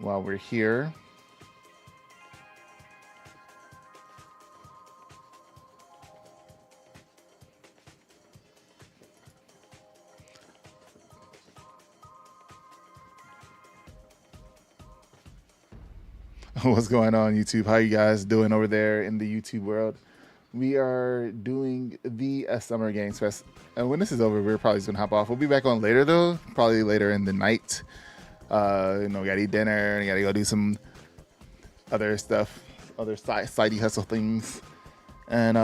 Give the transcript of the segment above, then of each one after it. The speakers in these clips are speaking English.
while we're here. What's going on, YouTube? How you guys doing over there in the YouTube world? We are doing the Summer Games Fest. And when this is over, we're probably just gonna hop off. We'll be back on later though, probably later in the night. We gotta eat dinner and gotta go do some other stuff, other sidey hustle things. And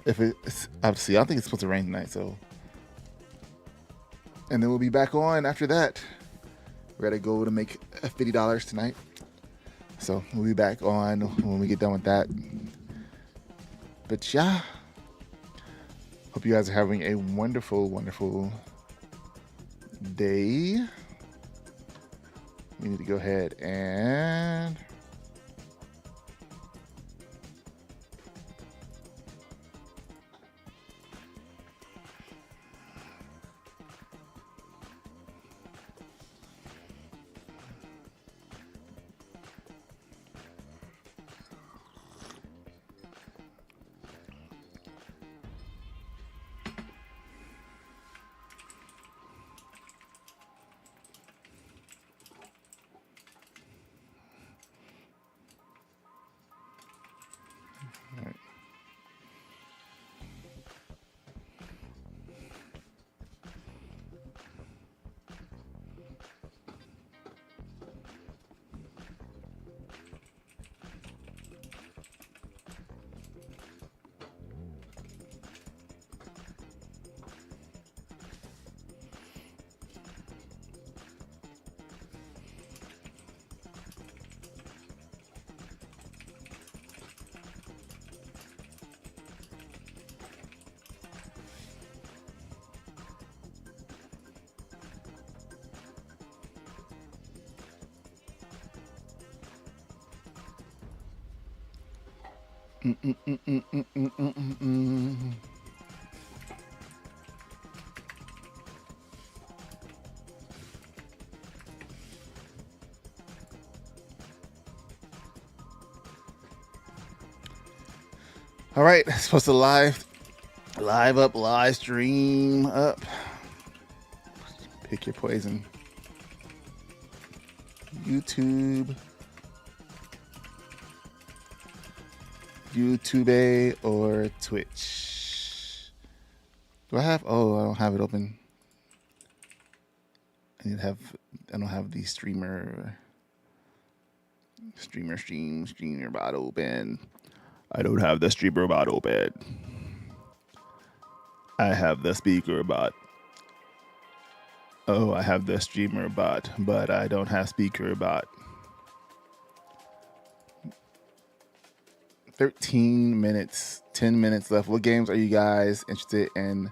if it's obviously, I don't think it's supposed to rain tonight, so. And then we'll be back on after that. We gotta go to make $50 tonight. So we'll be back on when we get done with that. But yeah, hope you guys are having a wonderful, wonderful day. We need to go ahead and all right, supposed to live stream up. Pick your poison. YouTube, or Twitch. Do I have? Oh, I don't have it open. I don't have the streamer bot open. I don't have the streamer bot open. I have the speaker bot. Oh, I have the streamer bot, but I don't have speaker bot. 13 minutes, 10 minutes left. What games are you guys interested in,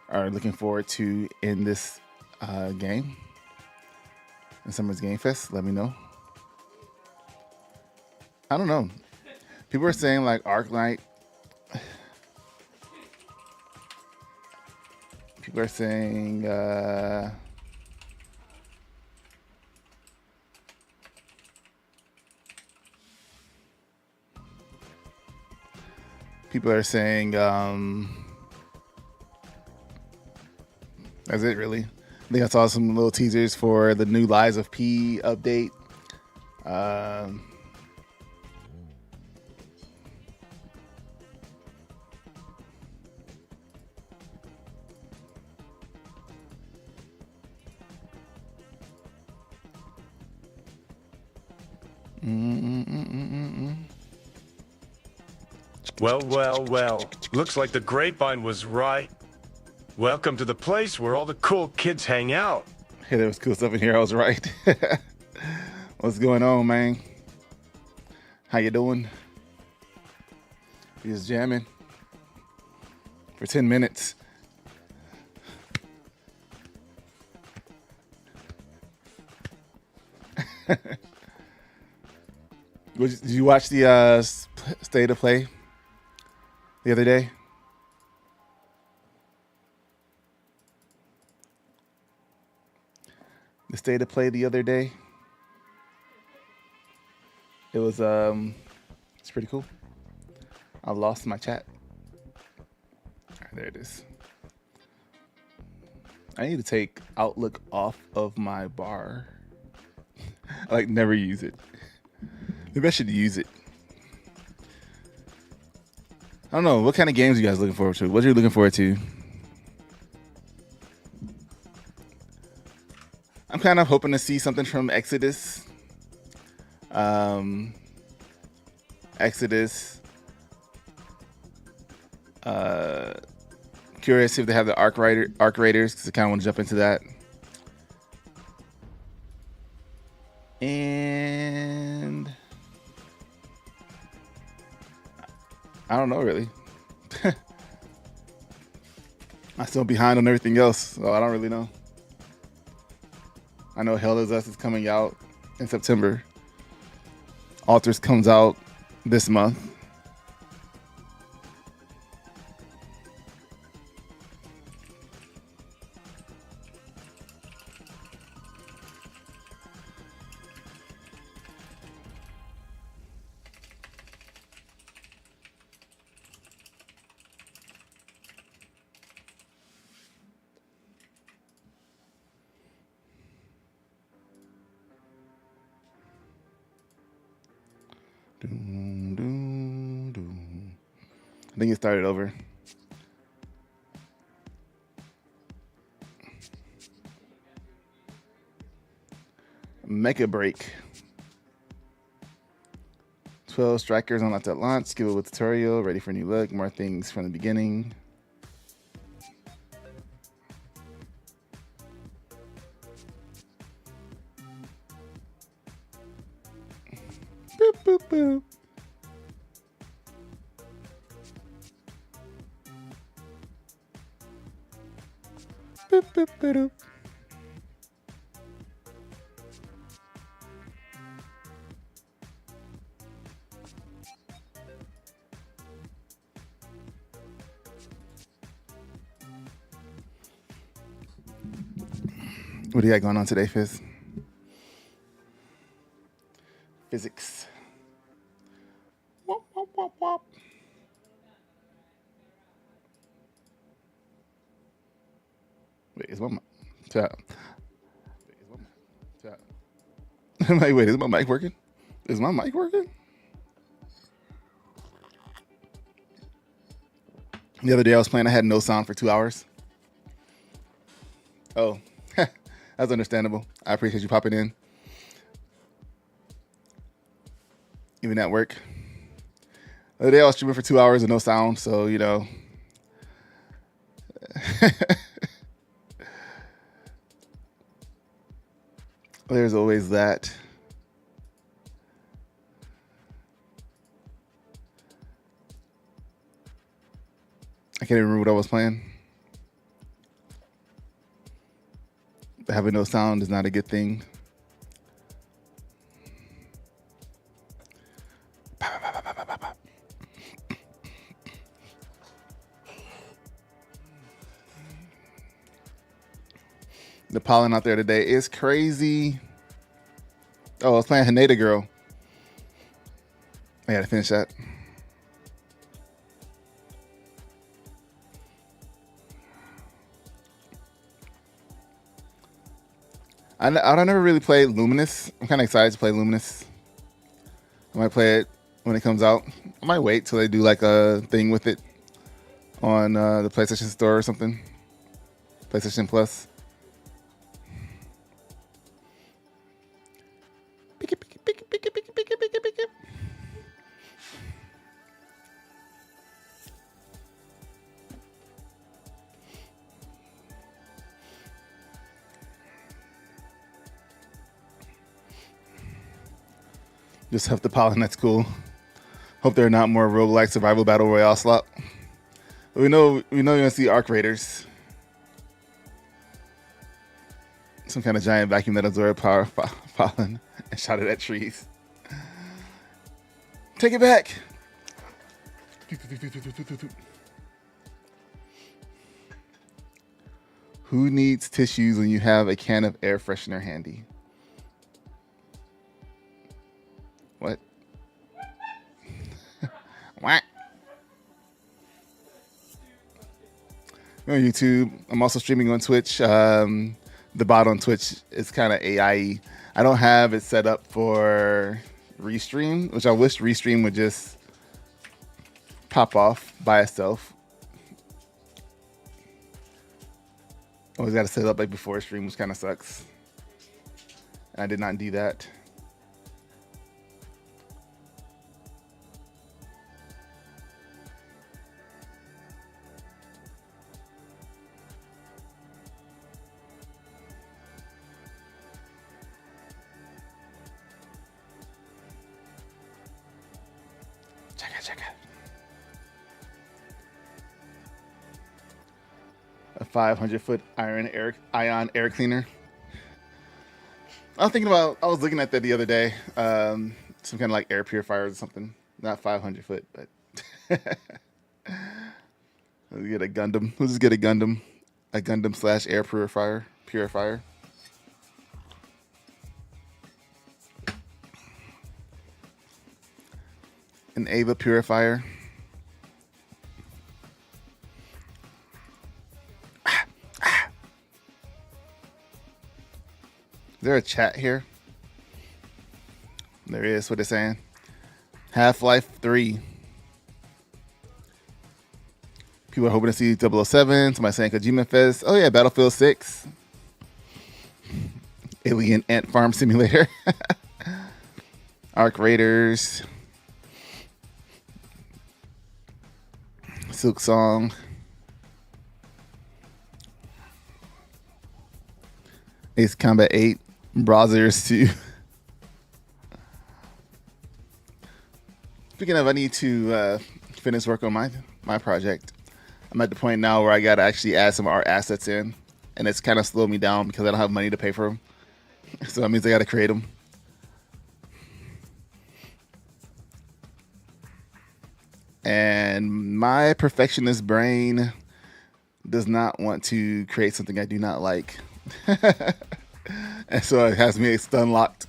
are looking forward to in this game? In Summer's Game Fest? Let me know. I don't know. People are saying like Arclight. People are saying that's it really. I think I saw some little teasers for the new Lies of P update. Well. Looks like the grapevine was right. Welcome to the place where all the cool kids hang out. Hey, there was cool stuff in here. I was right. What's going on, man? How you doing? We just jamming for 10 minutes. Did you watch the State of Play the other day? The State of Play the other day? It was it's pretty cool. I lost my chat. All right, there it is. I need to take Outlook off of my bar. I like never use it. Maybe I should use it. I don't know. What kind of games are you guys looking forward to? What are you looking forward to? I'm kind of hoping to see something from Exodus. Exodus. Curious if they have the Arc Raiders, because I kind of want to jump into that. And I don't know really. I'm still behind on everything else, so I don't really know. I know Hell Is Us is coming out in September. Alters comes out this month. I think it started over. Mecha Break. 12 strikers unlocked at launch. Skill with tutorial. Ready for new look. More things from the beginning. Boop, boop, boop. Boop, boop, boop. What do you got going on today, Fizz? Physics. Wop, wop, wop, wop. Wait, is my mic? Chat. I'm like, wait, is my mic working? Is my mic working? The other day I was playing, I had no sound for 2 hours. Oh, that's understandable. I appreciate you popping in. Even at work. The other day I was streaming for 2 hours and no sound, so, you know. There's always that. I can't even remember what I was playing. Having no sound is not a good thing. The pollen out there today is crazy. Oh, I was playing Haneda Girl. I gotta finish that. I don't never really play Luminous. I'm kind of excited to play Luminous. I might play it when it comes out. I might wait till they do like a thing with it on the PlayStation Store or something. PlayStation Plus. Just have the pollen. That's cool. Hope there are not more roguelike survival battle royale slop. But we know you're gonna see Arc Raiders. Some kind of giant vacuum that absorbed pollen and shot it at trees. Take it back. Who needs tissues when you have a can of air freshener handy? What? on YouTube. I'm also streaming on Twitch. The bot on Twitch is kind of AI. I don't have it set up for restream, which I wish restream would just pop off by itself. Always got to set it up like before stream, which kind of sucks. And I did not do that. Check it. A 500-foot ion air cleaner. I was looking at that the other day. Some kind of like air purifiers or something. Not 500 foot, but let's get a Gundam. Let's just get a Gundam. A Gundam / air purifier. An Ava purifier. Is there a chat here? There is. What they're saying. Half-Life 3. People are hoping to see 007. Somebody saying Kojima Fest. Oh yeah, Battlefield 6. Alien Ant Farm Simulator. Arc Raiders. Silk Song. Ace Combat 8. Browsers 2. Speaking of, I need to finish work on my project. I'm at the point now where I got to actually add some art assets in, and it's kind of slowed me down because I don't have money to pay for them. So that means I got to create them. And my perfectionist brain does not want to create something I do not like. And so it has me stun locked.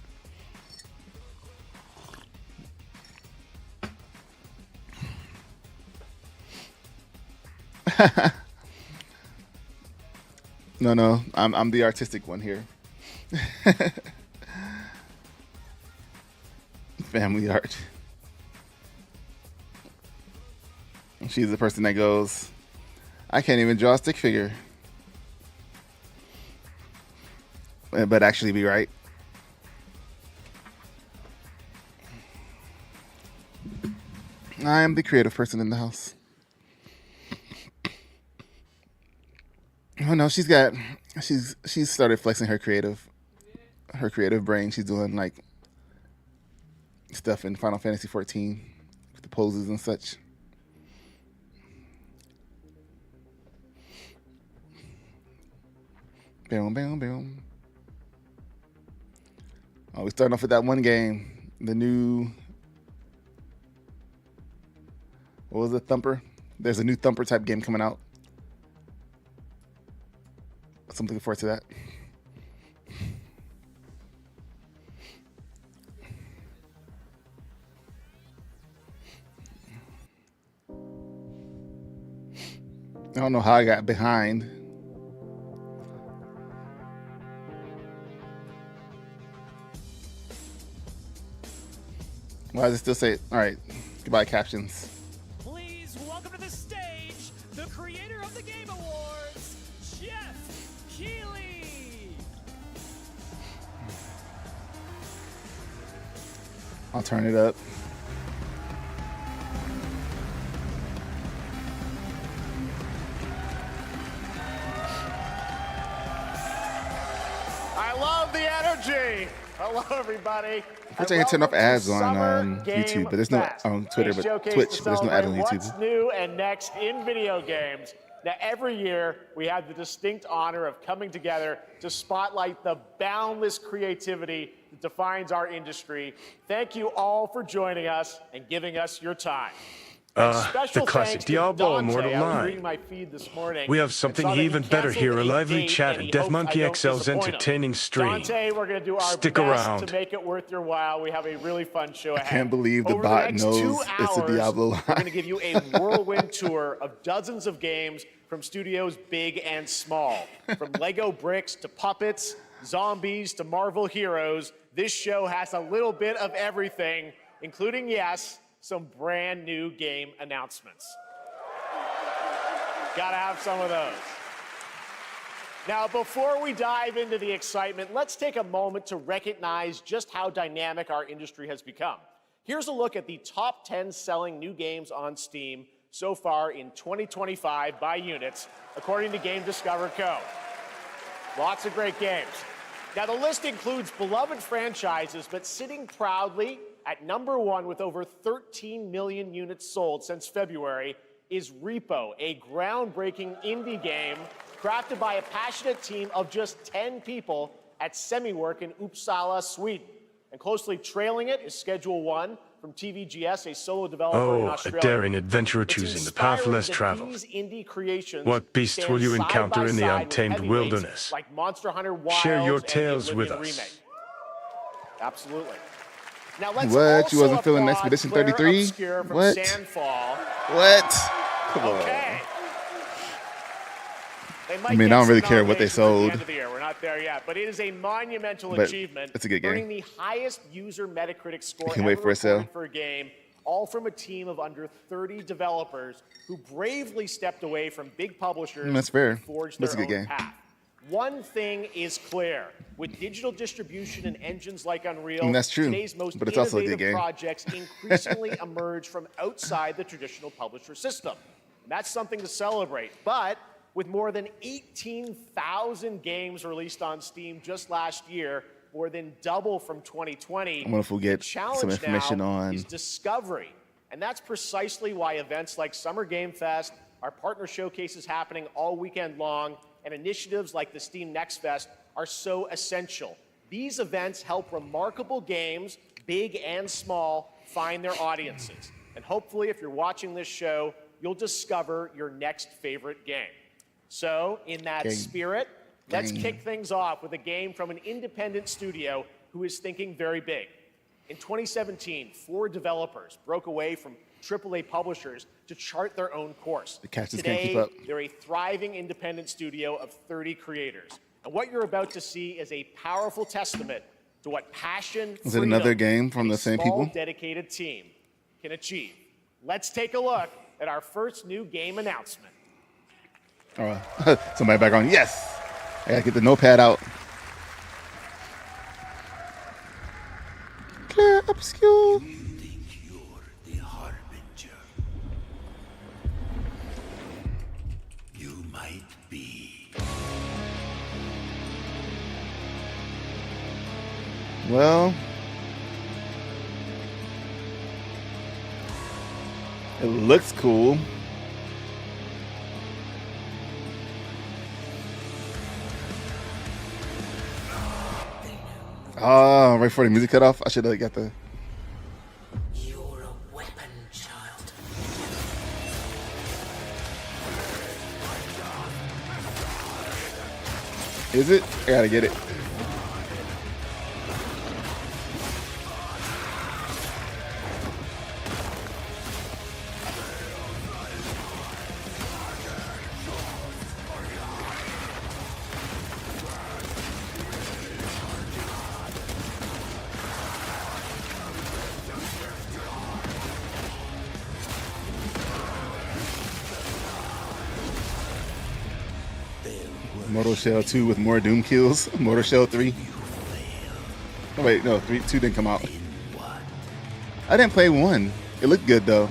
No, I'm the artistic one here. Family art. She's the person that goes, I can't even draw a stick figure. But actually be right. I am the creative person in the house. Oh no, she's started flexing her creative brain. She's doing like stuff in Final Fantasy 14 with the poses and such. Boom, boom, boom. Oh, we're starting off with that one game. The new... What was it? Thumper? There's a new Thumper type game coming out. So I'm looking forward to that. I don't know how I got behind. Why does it still say, all right, goodbye captions. Please welcome to the stage, the creator of the Game Awards, Jeff Keighley. I'll turn it up. I love the energy. Hello, everybody. Unfortunately, I can turn off ads on YouTube, but there's no on Twitter, but Twitch, but there's no ad on YouTube. What's new and next in video games? Now, every year, we have the distinct honor of coming together to spotlight the boundless creativity that defines our industry. Thank you all for joining us and giving us your time. The classic Diablo Immortal Line. We have something even better here, a lively chat and DeathMonkey XL's entertaining stream. Dante, we're going to do our Stick best around to make it worth your while. We have a really fun show ahead. I can't believe the Over bot next knows 2 it's a hours, Diablo line. We're going to give you a whirlwind tour of dozens of games from studios big and small. From Lego bricks to puppets, zombies to Marvel heroes, this show has a little bit of everything, including, yes, some brand new game announcements. Gotta have some of those. Now, before we dive into the excitement, let's take a moment to recognize just how dynamic our industry has become. Here's a look at the top 10 selling new games on Steam so far in 2025 by units, according to Game Discover Co. Lots of great games. Now, the list includes beloved franchises, but sitting proudly at #1 with over 13 million units sold since February is Repo, a groundbreaking indie game crafted by a passionate team of just 10 people at Semiwork in Uppsala, Sweden. And closely trailing it is Schedule 1 from TVGS, a solo developer in Australia. A daring adventurer choosing the path less traveled. What beasts will you encounter in the untamed wilderness? Like Monster Hunter Wilds. Share your tales with us. Remake. Absolutely. Now let's What? You wasn't feeling applaud Expedition Claire 33? Obscure from What? Sandfall. What? Come on. Okay. I mean, I don't really care what they sold. The year. We're not there yet, but it is a monumental But achievement. it's a good game. Earning the highest user Metacritic score Can't wait ever for a sale. recorded for a game, all from a team of under 30 developers who bravely stepped away from big publishers. That's fair. And forged That's their a good own game. path. One thing is clear: with digital distribution and engines like Unreal, And that's true, today's most but it's also a good innovative game. projects increasingly emerge from outside the traditional publisher system. That's something to celebrate. But with more than 18,000 games released on Steam just last year, more than double from 2020, I wonder if we'll get the challenge some information now on- is discovery. And that's precisely why events like Summer Game Fest, our partner showcases happening all weekend long, and initiatives like the Steam Next Fest are so essential. These events help remarkable games, big and small, find their audiences. And hopefully, if you're watching this show, you'll discover your next favorite game. So, in that spirit, let's kick things off with a game from an independent studio who is thinking very big. In 2017, 4 developers broke away from AAA publishers to chart their own course. The catchers Today, can't keep up. they're a thriving independent studio of 30 creators. And what you're about to see is a powerful testament to what passion, Is it another game from and the a same small, people? dedicated team can achieve. Let's take a look at our first new game announcement. All right. Somebody back on. Yes. I gotta get the notepad out. Clear obscure. You think you're the harbinger? You might be. Well, it looks cool. Oh, right before the music cut off, I should have got the. You're a weapon, child. Is it? I gotta get it. Mortal Shell 2 with more Doom kills. Mortal Shell 3. Oh wait, no, 2 didn't come out. I didn't play 1. It looked good though.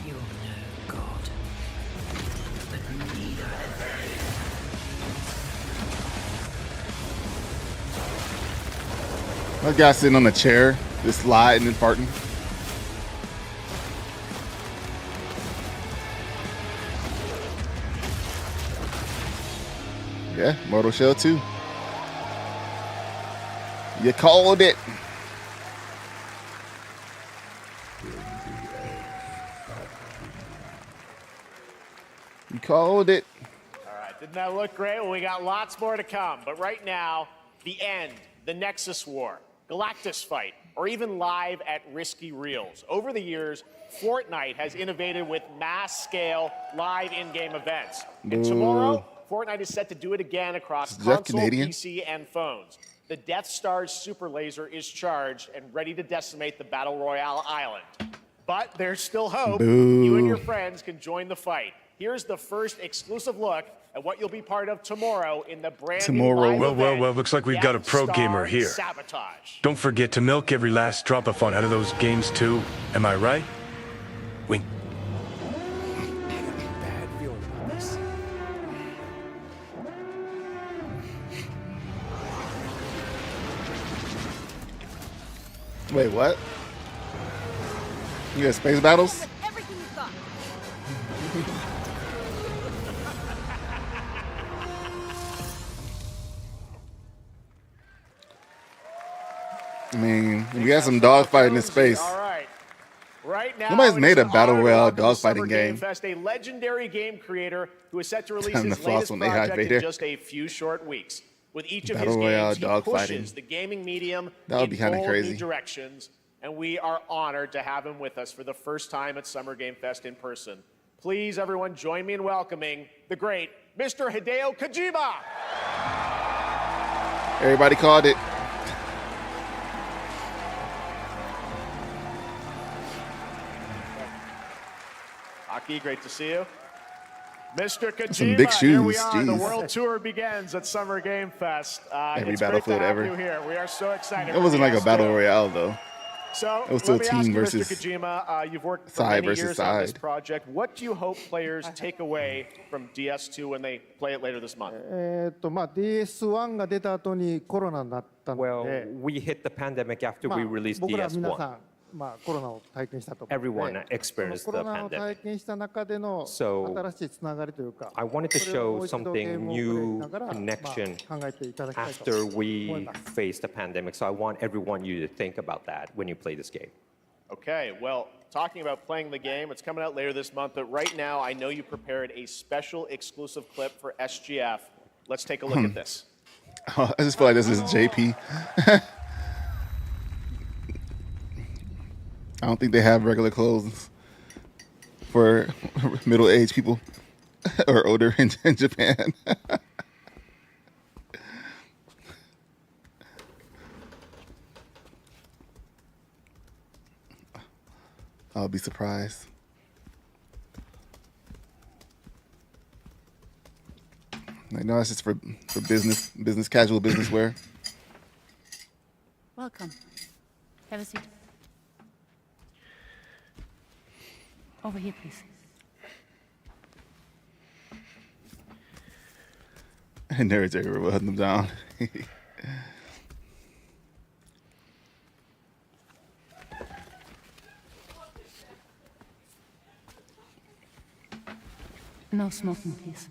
You're no god. But neither That guy sitting on a chair, just sliding and farting. Yeah, Mortal Shell 2. You called it. You called it. All right, didn't that look great? Well, we got lots more to come. But right now, the end, the Nexus War, Galactus Fight, or even live at risky reels. Over the years, Fortnite has innovated with mass-scale live in-game events. And tomorrow, Fortnite is set to do it again across console, PC, and phones. The Death Star's super laser is charged and ready to decimate the Battle Royale island. But there's still hope. You and your friends can join the fight. Here's the first exclusive look at what you'll be part of tomorrow in the brand new live event, Well, looks like we've got a pro gamer here. Sabotage. Don't forget to milk every last drop of fun out of those games, too. Am I right? Wink. Bad feeling about this. Wait, what? You got space battles? Everything you've got. I mean, we got some dogfighting in space. All right. Right now, Nobody's made a it's an battle honor to royale welcome to Summer dogfighting Game game. Fest, a legendary game creator who is set to release Time to his floss latest when they hide project Vader. in just a few short weeks. With each of his Battle royale games, he dogfighting. pushes the gaming medium That would be in kinda bold crazy. new directions, and we are honored to have him with us for the first time at Summer Game Fest in person. Please, everyone, join me in welcoming the great Mr. Hideo Kojima. Everybody called it. Aki, great to see you. Mr. Kojima, Some big here we shoes, are. The jeez. world tour begins at Summer Game Fest. Every it's Battlefield great to have ever. you here. We are so excited. It wasn't like a Yes, battle sir. royale though. So It was still let me ask team you, versus Mr. Kojima, you've worked for side many versus years on this side. project. What do you hope players take away from DS2 when they play it later this month? DS1 が出た後にコロナになったの Well, で、 we hit the pandemic after ま we あ released 僕ら皆さ DS1. ん、コロナを体験したと思うの Everyone で、 experienced そのコロナ the を体 pandemic. 験した中での So, 新しいつながりというか、 I wanted to それをも show う一度ゲー something ムをプレイし new ながら、connection 考えていただきたいと after 思い we ます。 faced the pandemic. So I want everyone you to think about that when you play this game. Okay, well, talking about playing the game, it's coming out later this month, but right now I know you prepared a special exclusive clip for SGF. Let's take a look at this. I just feel like this is JP. I don't think they have regular clothes for middle-aged people or older in Japan. I'll be surprised. Like, no, it's just for business casual business wear. Welcome. Have a seat. Over here, please. And nerds everywhere will hunt them down. No smoking, please.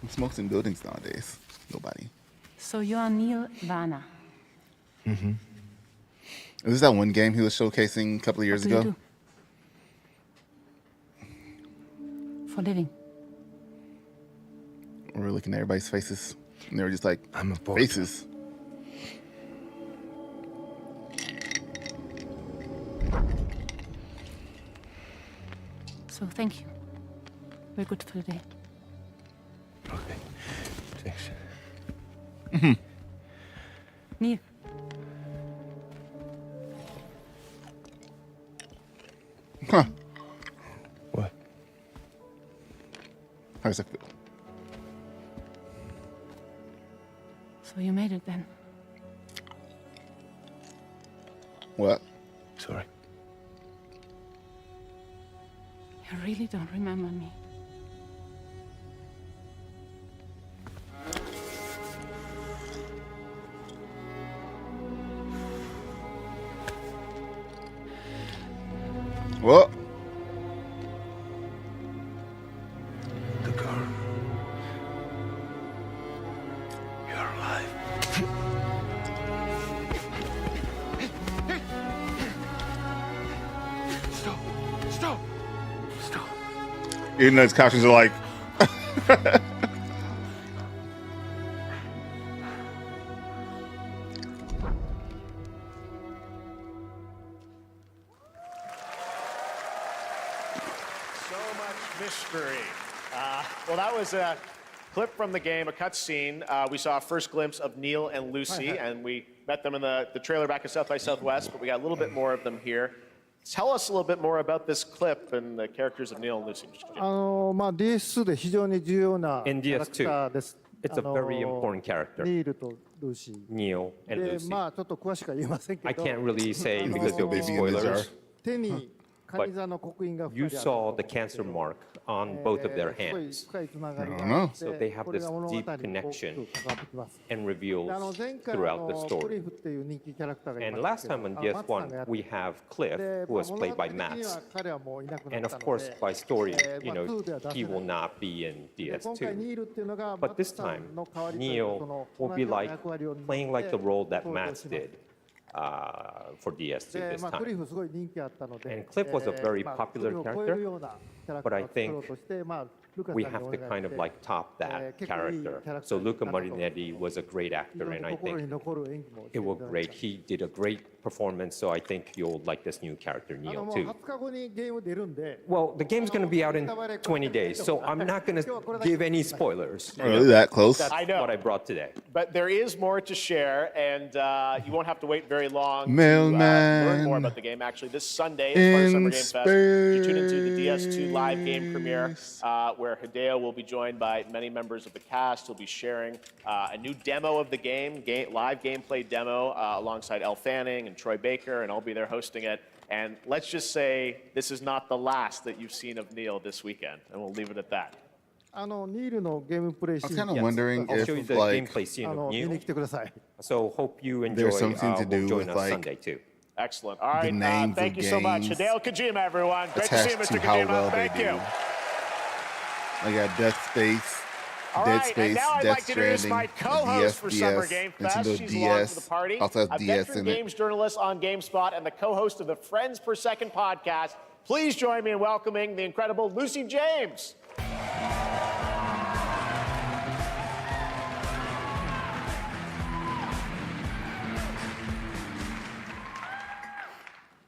Who smokes in buildings nowadays? Nobody. So you are Neil Varner. Is this that one game he was showcasing a couple of years What do ago? you do? For living. We were looking at everybody's faces, and they were just like, I'm a porter. faces. So thank you. We're good for the day. Okay. Thanks. Neil. Huh. What? How does that feel? So you made it then. What? Sorry. You really don't remember me. Well, The car. You're alive. Stop. Stop. Stop. even though his captions are like, mystery. Well, that was a clip from the game, a cutscene. We saw a first glimpse of Neil and Lucy, and we met them in the trailer back at South by Southwest, but we got a little bit more of them here. Tell us a little bit more about this clip and the characters of Neil and Lucy. DS2 で非常に重要なキ In ャラクター DS2, です it's a very important character, ニールとルーシー Neil and で Lucy. ちょっと詳しくは言えませんけ I ど can't really say because there'll be Baby in the jar. spoilers. 手にカニ座の刻印が You 2人ある saw the cancer mark on both of their すごい hands 深いつながり I が don't あ know. って So they have これ this が物語に deep 大き connection く関わってきます and で reveals 前回 throughout the ク story. リフっていう人気キャラクターがい And ま last したけ time ど on マツさんがや DS1, って we have Cliff, で who was 物 played 語 by 的には Mats. 彼はもういなくな And っ of たの course, で by story, you 2 know, では出せ he ない will not be in で今回ニ DS2. ールっていうのが But マ this ツさ time, んの代わりというか Neil その will 同 be じような like 役割を担って playing like the role that 登場 Mats します did for DS2 で this クリ time. フすごい人気あったので And Cliff was a very そ popular れを超え character, るようなキャラクタ but ー I を作ろ think うとしてルカさん we に have お to 願い kind し of て like top that 結構いいキャ character. ラクター So に Luca なったと Marinetti was a great 非 actor, 常に and I 心に think 残る演技もして it いた worked だい great. た He did a great performance, so I think you'll like this new character, も Neil, う too. 20日後にゲーム出るんで Well, the game's going to be out in 20 days, so I'm not going to give any spoilers. Really that close? I know. What I brought today. But there is more to share, and you won't have to wait very long to Mailman learn more about the game. Actually, this Sunday, as part of Summer Game Fest, you tune into the DS2 live game premiere, where Hideo will be joined by many members of the cast. He'll be sharing a new demo of the game, live gameplay demo, alongside Elle Fanning and Troy Baker, and I'll be there hosting it. And let's just say this is not the last that you've seen of Neil this weekend, and we'll leave it at that. ニールのゲームプレイシ I ー was ン kind of wondering I'll show you if the like gameplay scene of 見に Neil. 来てください So hope you enjoy. There's something to do join with, us like, Sunday too. Excellent. All right, names thank of you so much. games Hideo Kojima, everyone. Great to see you, attached Mr. to how Kojima. well they Thank do. you. I got Death Space, All Dead right, and Space, now I'd Death like to introduce Stranding, my co-host for Summer DS, Game Fest. Nintendo She's along to the DS, party. also has A DS veteran in it. games journalist on GameSpot and the co-host of the Friends Per Second podcast. Please join me in welcoming the incredible Lucy James.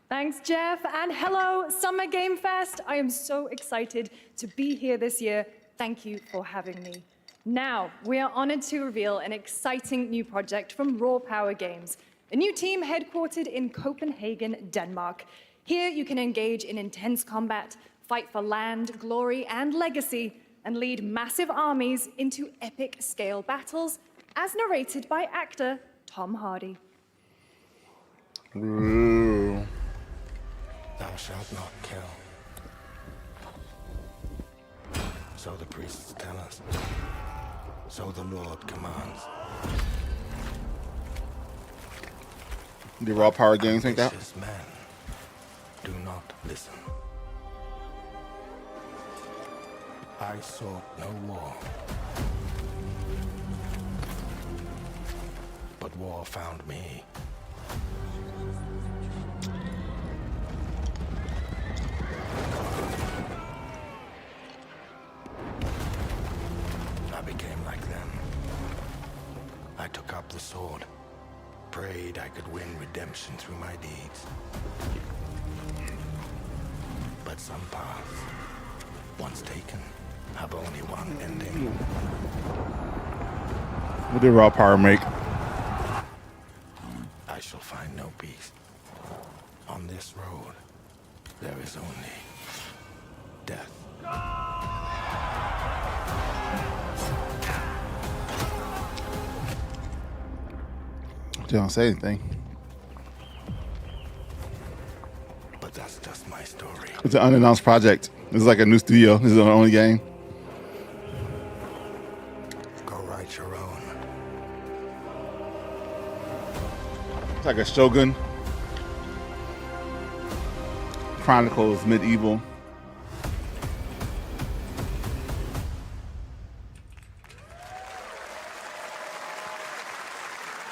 Thanks, Jeff, and hello, Summer Game Fest. I am so excited to be here this year. Thank you for having me. Now, we are honored to reveal an exciting new project from Raw Power Games, a new team headquartered in Copenhagen, Denmark. Here, you can engage in intense combat, fight for land, glory, and legacy, and lead massive armies into epic scale battles, as narrated by actor Tom Hardy. Ooh. Thou shalt not kill. So the priests tell us. So the Lord commands. Did Raw Power Games make that? Ambitious men do not listen. I sought no war. But war found me. I became like them. I took up the sword, prayed I could win redemption through my deeds. But some paths, once taken, have only one ending. What did Raw Power make? I shall find no peace. On this road, there is only death. They don't say anything. But that's just my story. It's an unannounced project. This is like a new studio. This is the only game. Go write your own. It's like a Shogun. Chronicles Medieval.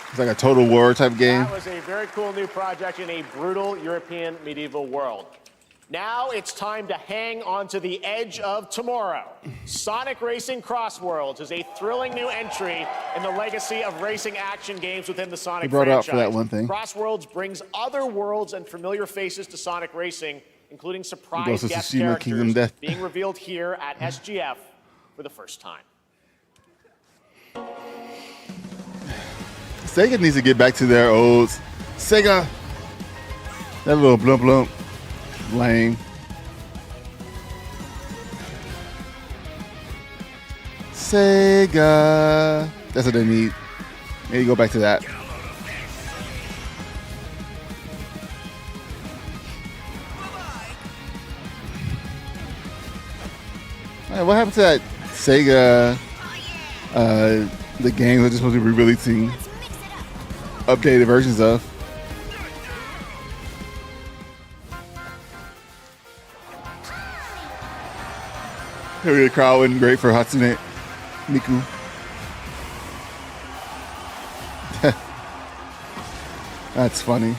It's like a Total War type game. That was a very cool new project in a brutal European medieval world. Now it's time to hang on to the edge of tomorrow. Sonic Racing Crossworlds is a thrilling new entry in the legacy of racing action games within the Sonic He brought it up franchise. for that one thing. Crossworlds brings other worlds and familiar faces to Sonic Racing, including surprise Ghost of guest Tsushima Kingdom characters Death. being revealed here at SGF for the first time. Sega needs to get back to their old Sega. That little blump blump. Lame. Sega. That's what they need. Maybe go back to that. Hey, what happened to that Sega? The games are just supposed to be releasing updated versions of. Maybe the crowd wasn't great for Hatsune Miku. That's funny.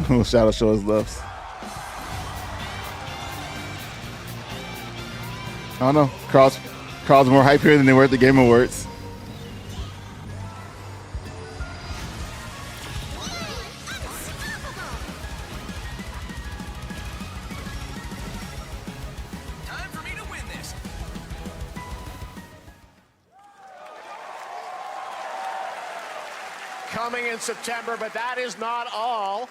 Little Shadow show his loves. I don't know. Crowds more hype here than they were at the Game Awards. Time for me to win this. Coming in September, but that is not all.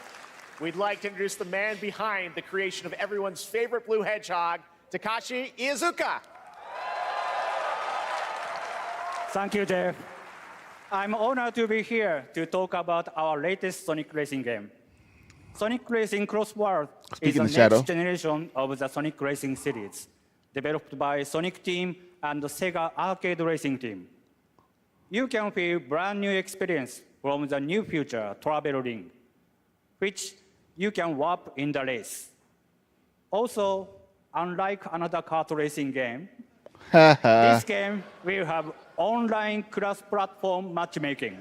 We'd like to introduce the man behind the creation of everyone's favorite blue hedgehog, Takashi Iizuka. Thank you, Jeff. I'm honored to be here to talk about our latest Sonic Racing game. Sonic Racing Crossworld is the next generation of the Sonic Racing series, developed by Sonic Team and the Sega Arcade Racing Team. You can feel brand new experience from the new future travel ring, which you can warp in the race. Also, unlike another kart racing game, this game will have online cross-platform matchmaking.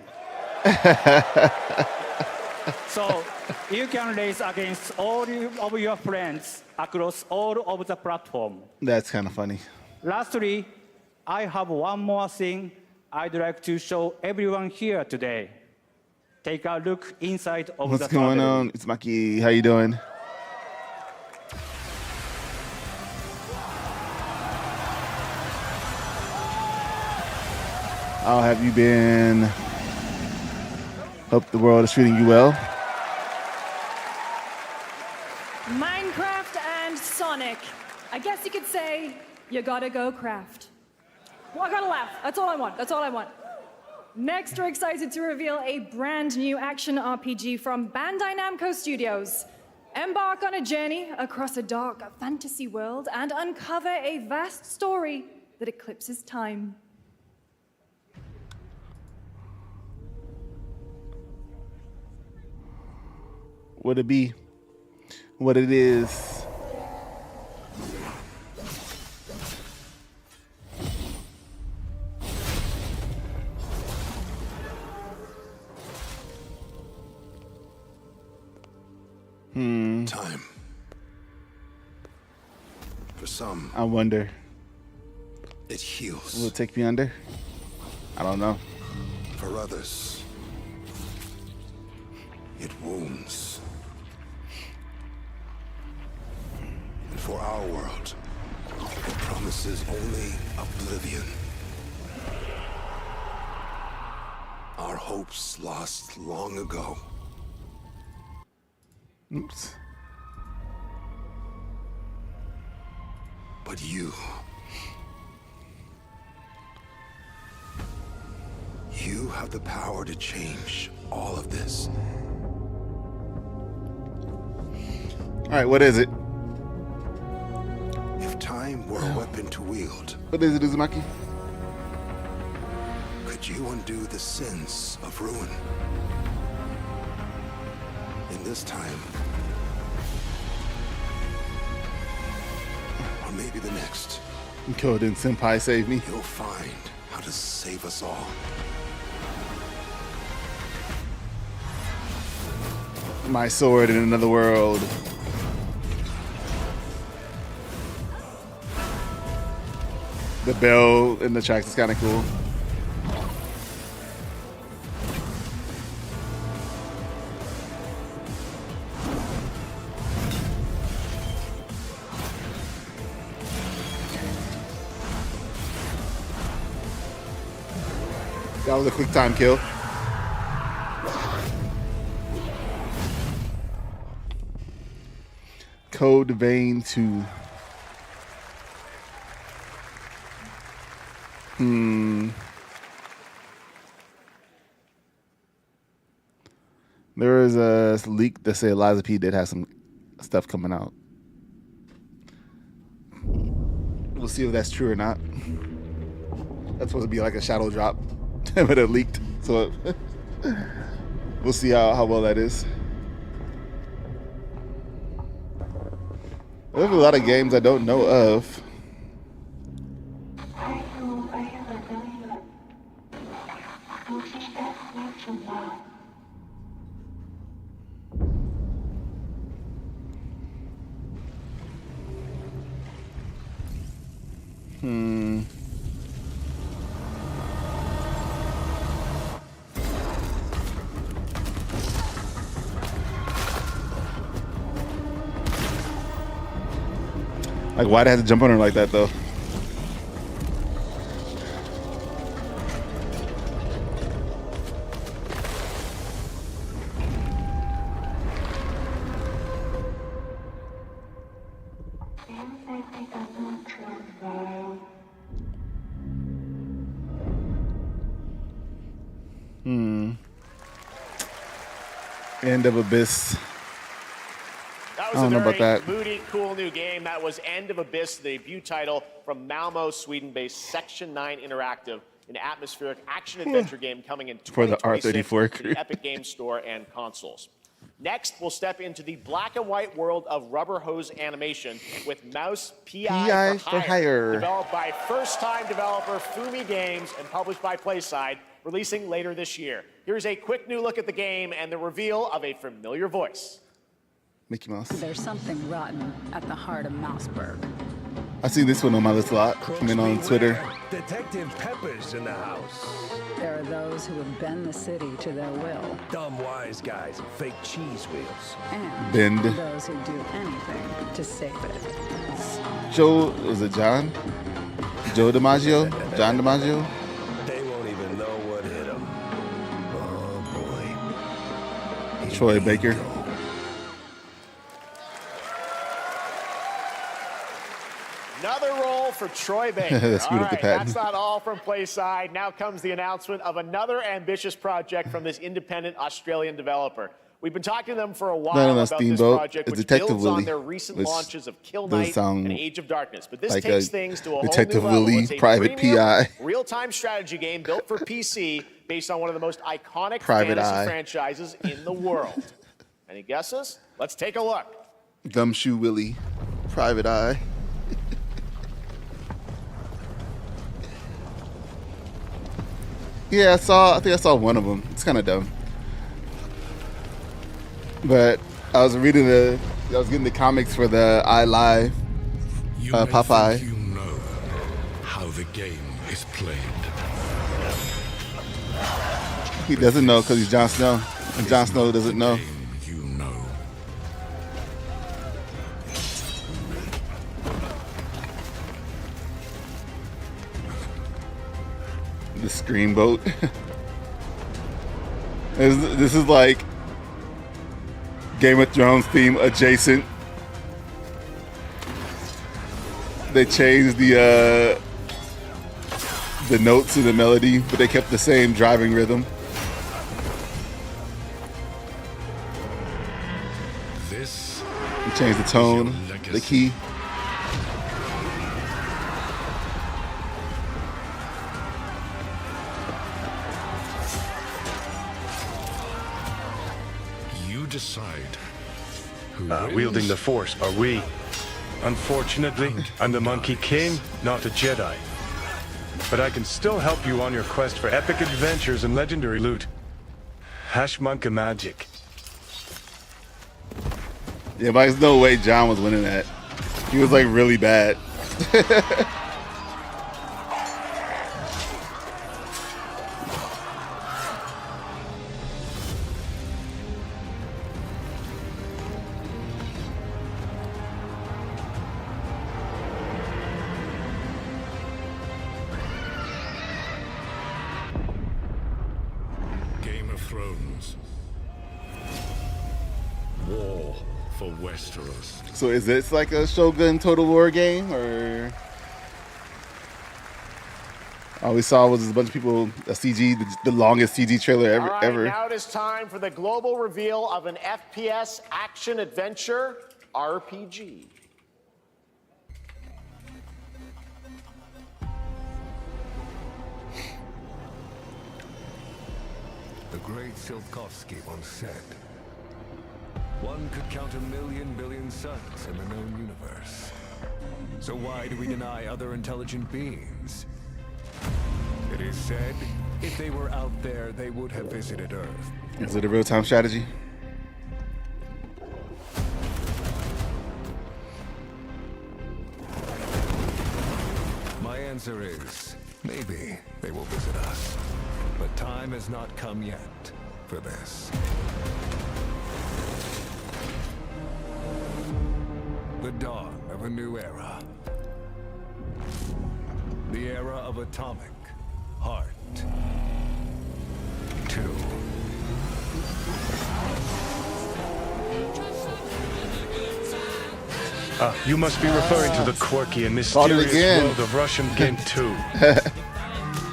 So you can race against all of your friends across all of the platform. That's kind of funny. Lastly, I have one more thing I'd like to show everyone here today. Take a look inside of What's the going on? It's Maki. How you doing? How have you been? Hope the world is treating you well. Minecraft and Sonic. I guess you could say you gotta go craft. Well, I gotta laugh. That's all I want. That's all I want. Next, we're excited to reveal a brand new action RPG from Bandai Namco Studios. Embark on a journey across a dark fantasy world and uncover a vast story that eclipses time. Would it be what it is? Time. For some, I wonder. it heals. Will it take me under? I don't know. For others, it wounds. And for our world, it promises only oblivion. Our hopes lost long ago. Oops. But you have the power to change all of this. All right, what is it? If time were a weapon to wield, What is it, Uzumaki? could you undo the sins of ruin? In this time, or maybe the next, Koden Senpai save me. you'll find how to save us all. My sword in another world. The bell in the tracks is kind of cool. That was a quick time kill. Code Vein 2. There was a leak that said Liza P did have some stuff coming out. We'll see if that's true or not. That's supposed to be like a shadow drop, but it leaked. So we'll see how well that is. There's a lot of games I don't know of. Like, why'd I have to jump on her like that, though? End of Abyss. That was a very moody, cool new game. That was End of Abyss, the debut title from Malmo, Sweden-based Section 9 Interactive, an atmospheric action-adventure game coming in 2026 for the Epic Games Store and consoles. Next, we'll step into the black and white world of rubber hose animation with Mouse PI for Hire, developed by first-time developer Fumi Games and published by PlaySide, releasing later this year. Here's a quick new look at the game and the reveal of a familiar voice. Mickey Mouse. There's something rotten at the heart of Mouseburg. I see this one on my list a lot. I mean, on Twitter. Detective Pepper's in the house. There are those who have bent the city to their will. Dumb wise guys and fake cheese wheels. And those who do anything to save it. Joe, was it John? Joe DiMaggio? John DiMaggio? They won't even know what hit them. Oh boy. Troy Baker. Another role for Troy Baker. That's not all from PlaySide. Now comes the announcement of another ambitious project from this independent Australian developer. We've been talking to them for a while about this project, which builds on their recent launches of Kill Knight and Age of Darkness. But this like takes things to a Detective whole new level. Willie, It's a Private PI. real-time strategy game built for PC based on one of the most iconic fantasy franchises in the world. Any guesses? Let's take a look. Gumshoe Willie, Private Eye. Yeah, I think I saw one of them. It's kind of dumb. But I was getting the comics for the iLive Popeye. You know how the game is played. He doesn't know because he's Jon Snow. And Jon Snow doesn't know. You know. The Scream Boat. This is like Game of Thrones theme adjacent. They changed the notes of the melody, but they kept the same driving rhythm. This They changed the tone, the key. decide who wielding the Force are we. Unfortunately, I'm the Monkey King, not a Jedi. But I can still help you on your quest for epic adventures and legendary loot. Hashmonka magic. Yeah, but there's no way John was winning that. He was like really bad. thrones. War for Westeros. So is this like a Shogun Total War game, or all we saw was a bunch of people, a CG, the longest CG trailer ever. All right, now it is time for the global reveal of an FPS action adventure RPG. The great Silkovsky once said, one could count 1,000,000 billion suns in the known universe. So why do we deny other intelligent beings? It is said, if they were out there, they would have visited Earth. Is it a real-time strategy? My answer is, maybe they will visit us. But time has not come yet for this. The dawn of a new era. The era of atomic heart. 2. You must be referring to the quirky and mysterious world of Russian Game 2.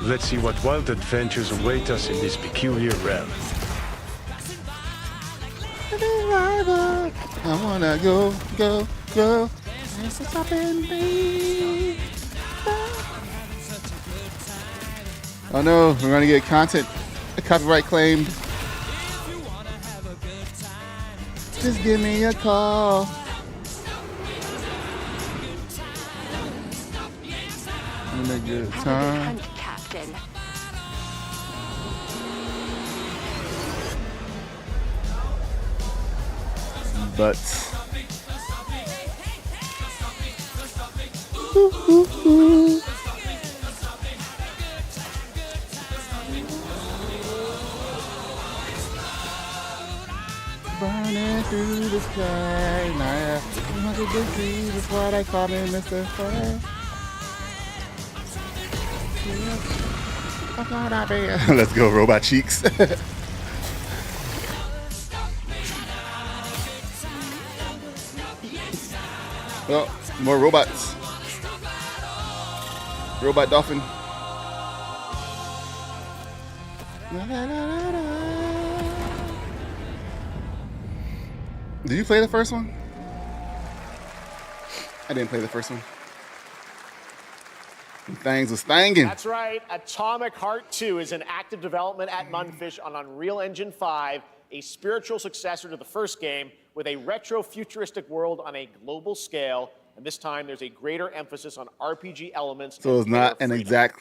Let's see what wild adventures await us in this peculiar realm. I wanna go. Oh no, we're gonna get content copyright claimed. Just give me a call. Having a good time. Captain. But ooh. Burning through the sky, now 100 degrees is what I call me, Mr. Fire. Let's go, robot cheeks. Oh, more robots. Robot dolphin. Did you play the first one? I didn't play the first one. Things was thangin'. That's right. Atomic Heart 2 is in active development at Mundfish on Unreal Engine 5, a spiritual successor to the first game with a retro-futuristic world on a global scale. And this time, there's a greater emphasis on RPG elements. So it's not an exact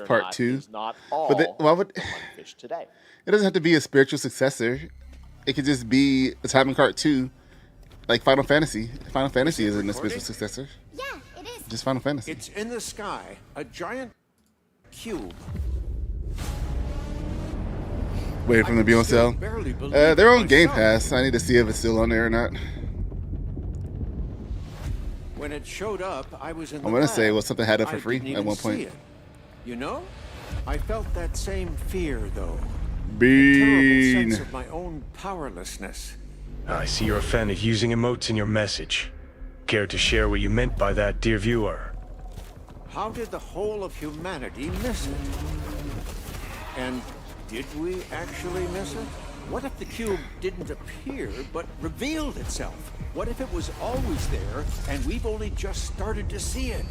part 2. Is not all but why would Mundfish today? It doesn't have to be a spiritual successor. It could just be Atomic Heart 2, like Final Fantasy. Final Fantasy isn't a spiritual successor. Yeah, it is. Just Final Fantasy. It's in the sky, a giant cube. Waiting for them to be on sale. They're on Game Pass. I need to see if it's still on there or not. When it showed up, I was in the I'm gonna lab. say, well, something had it for I free didn't at even one see point. it. You know, I felt that same fear, though. Bean. A terrible sense of my own powerlessness. I see you're a fan of using emotes in your message. Care to share what you meant by that, dear viewer? How did the whole of humanity miss it? And did we actually miss it? What if the cube didn't appear, but revealed itself? What if it was always there, and we've only just started to see it?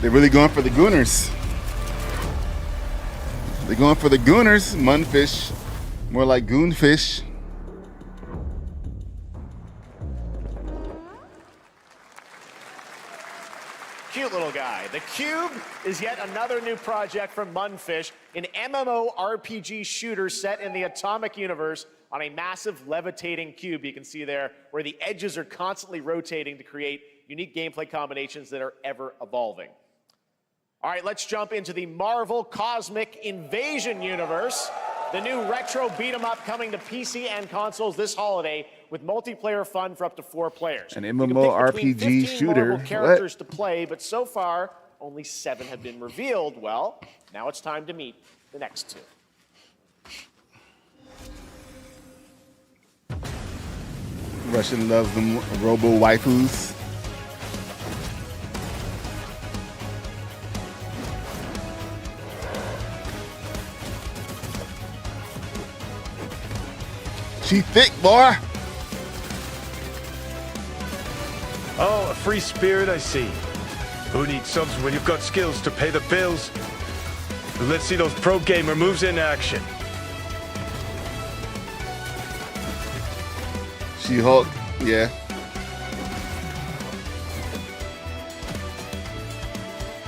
They're really going for the Gooners. They're going for the Gooners. Mundfish. More like Goonfish. Cute little guy. The Cube is yet another new project from Munfish, an MMORPG shooter set in the Atomic Universe on a massive levitating cube. You can see there where the edges are constantly rotating to create unique gameplay combinations that are ever evolving. All right, let's jump into the Marvel Cosmic Invasion universe. The new retro beat-em-up coming to PC and consoles this holiday with multiplayer fun for up to 4 players. An MMORPG shooter. Marvel characters to play, but so far only 7 have been revealed. Well, now it's time to meet the next 2. Russian loves them robo waifus. She thick, boy. Oh, a free spirit, I see. Who needs subs when you've got skills to pay the bills? Let's see those pro gamer moves in action. She-Hulk, yeah.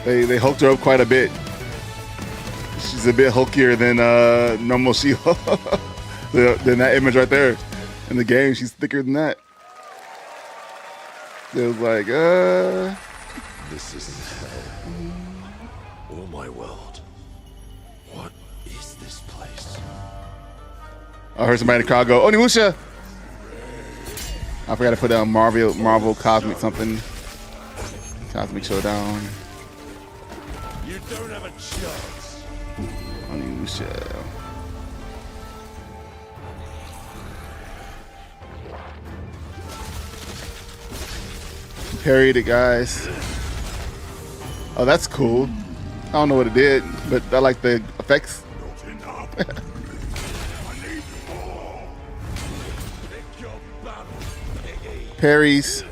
They hulked her up quite a bit. She's a bit hulkier than normal She-Hulk. Than that image right there. In the game, she's thicker than that. It was like, This isn't hell. Oh my world. What is this place? I heard somebody in the crowd go, Onimusha! I forgot to put down Marvel Cosmic something. Cosmic Showdown. You don't have a chance. Onimusha. Parried it, guys. Oh, that's cool. I don't know what it did, but I like the effects. Parries.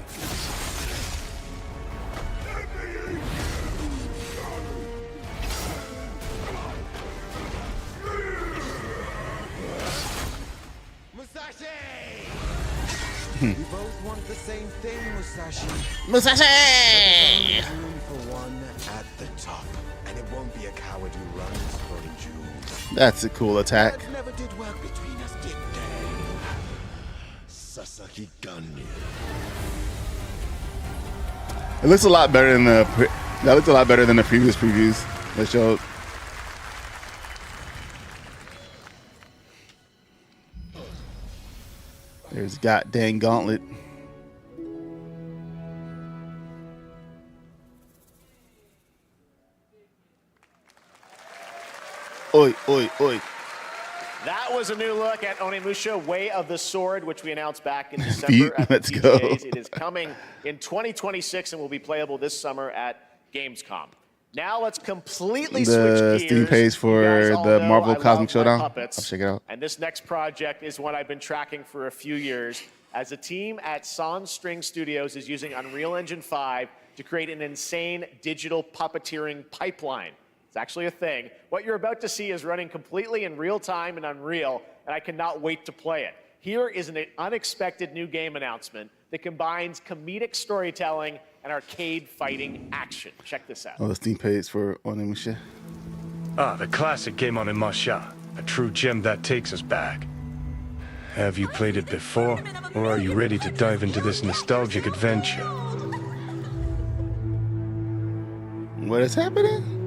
We both want the same thing, Musashi. Musashi! Room for one at the top, and it won't be a coward who runs for a Jew. That's a cool attack. That never did work between us, did they? Sasaki Ganyu. It looks a lot better than that looks a lot better than the previous previews that showed. There's goddamn Gauntlet. Oi, oi, oi. That was a new look at Onimusha Way of the Sword, which we announced back in December at Let's the go. PGAs. It is coming in 2026 and will be playable this summer at Gamescom. Now let's completely switch gears. Steam page for the Marvel Cosmic Showdown. I'll check it out. And this next project is one I've been tracking for a few years, as a team at Sonstring Studios is using Unreal Engine 5 to create an insane digital puppeteering pipeline. It's actually a thing. What you're about to see is running completely in real time in Unreal, and I cannot wait to play it. Here is an unexpected new game announcement that combines comedic storytelling and arcade fighting action. Check this out. Oh, the Steam page for Onimusha. Ah, the classic game on Imasha. A true gem that takes us back. Have you played it before, or are you ready to dive into this nostalgic adventure? What is happening?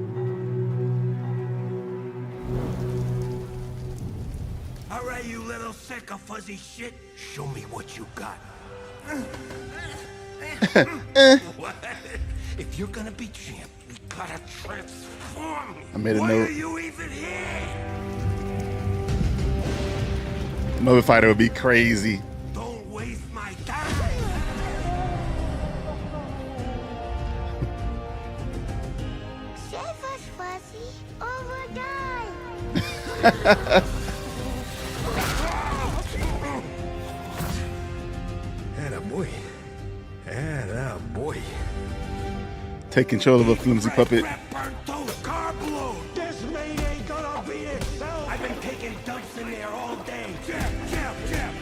All right, you little sick of fuzzy shit. Show me what you got. What? If you're gonna be champ, you gotta transform. I made a Why note. are you even here? Mother Fighter would be crazy. Don't waste my time. Save us, Fuzzy, or we'll die. Attaboy. Attaboy. Take control of a flimsy puppet. This maid ain't gonna beat itself. I've been taking dumps in there all day. Jab, jab, jab.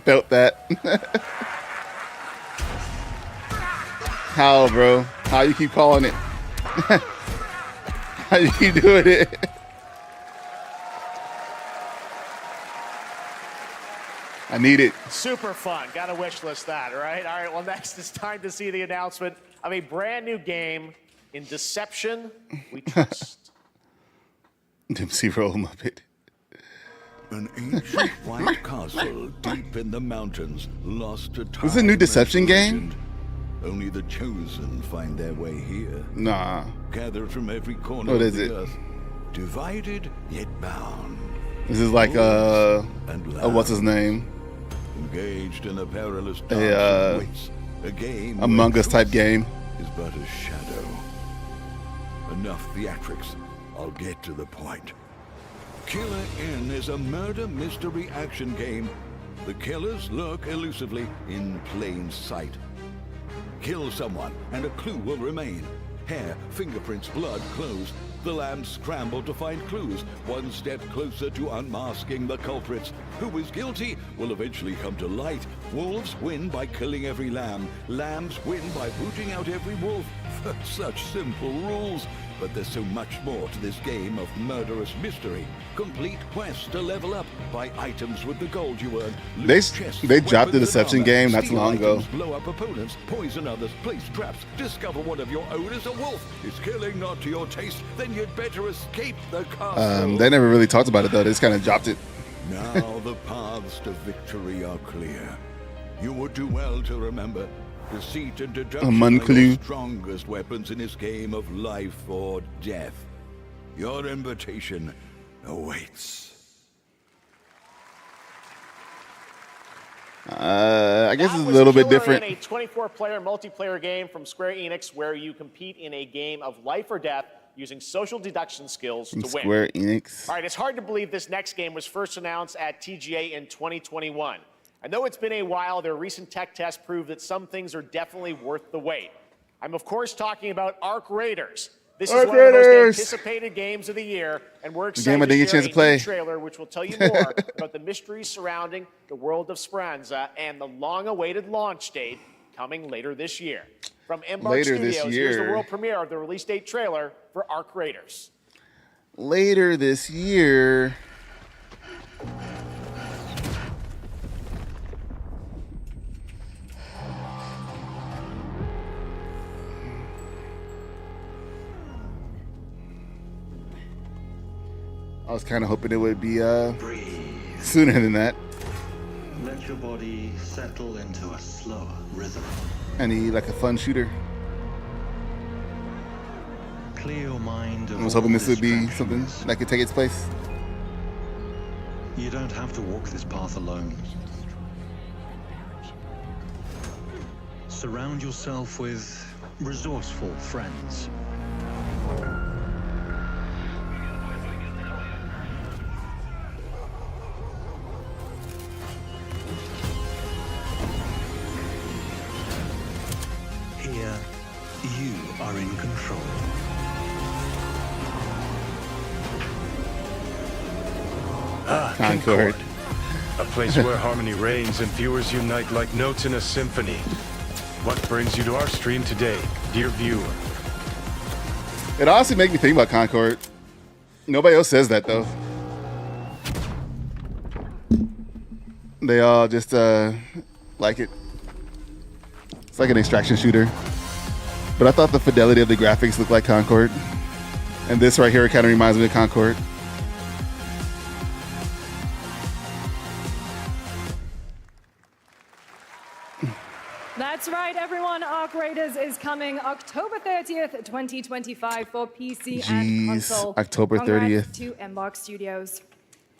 felt that. How, bro? How you keep calling it? How you keep doing it? I need it. Super fun. Got to wish list that, right? All right, well, next it's time to see the announcement of a brand new game in Deception We Trust. Dempsey Roll Muppet. An ancient white castle deep in the mountains, lost to time. This is a new Deception game? Only the chosen find their way here. Nah. Gathered from every corner What of is the it? earth, divided yet bound. This is like what's his name? Engaged in a perilous dance of wits, a game Among Us type game. is but a shadow. Enough theatrics. I'll get to the point. Killer Inn is a murder mystery action game. The killers lurk elusively in plain sight. Kill someone and a clue will remain. Hair, fingerprints, blood, clothes. The lambs scramble to find clues, one step closer to unmasking the culprits. Who is guilty will eventually come to light. Wolves win by killing every lamb. Lambs win by booting out every wolf. Such simple rules. But there's so much more to this game of murderous mystery. Complete quests to level up, buy items with the gold you earn. They dropped the Deception game not too long ago. Blow up opponents, poison others, place traps, discover one of your own is a wolf. Is killing not to your taste? Then you'd better escape the castle. They never really talked about it though. They just kind of dropped it. Now the paths to victory are clear. You would do well to remember. Deceit and deduction are your strongest weapons in this game of life or death. Your invitation awaits. I guess it's a little bit different. A 24-player multiplayer game from Square Enix where you compete in a game of life or death using social deduction skills to win. Square Enix. All right, it's hard to believe this next game was first announced at TGA in 2021. I know it's been a while, their recent tech tests prove that some things are definitely worth the wait. I'm of course talking about Arc Raiders. This is one of the most anticipated games of the year, and we're excited to share a new trailer which will tell you more about the mysteries surrounding the world of Speranza and the long-awaited launch date coming later this year. From Embark Studios, here's the world premiere of the release date trailer for Arc Raiders. Later this year. I was kind of hoping it would be sooner than that. Let your body settle into a slower rhythm. I need like a fun shooter. Clear your mind. I was hoping this would be something that could take its place. You don't have to walk this path alone. Surround yourself with resourceful friends. Here, you are in control. Concord. A place where harmony reigns and viewers unite like notes in a symphony. What brings you to our stream today, dear viewer? It honestly makes me think about Concord. Nobody else says that though. They all just like it. It's like an extraction shooter. But I thought the fidelity of the graphics looked like Concord. And this right here kind of reminds me of Concord. That's right, everyone. Arc Raiders is coming October 30th, 2025 for PC and console. October 30th. Congrats to Embark Studios.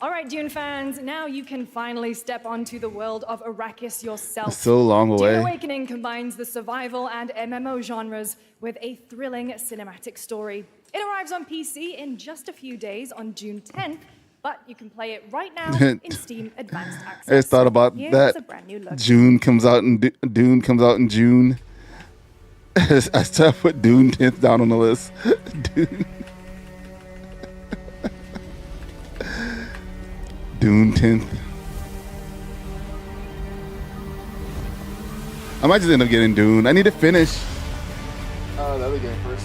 All right, Dune fans, now you can finally step onto the world of Arrakis yourself. It's so long away. Dune Awakening combines the survival and MMO genres with a thrilling cinematic story. It arrives on PC in just a few days on June 10th, but you can play it right now in Steam Advanced Access. I just thought about Here's a that. brand new look. Dune comes out in June. I still put Dune 10th down on the list. Dune. Dune 10th. I might just end up getting Dune. I need to finish the other game first.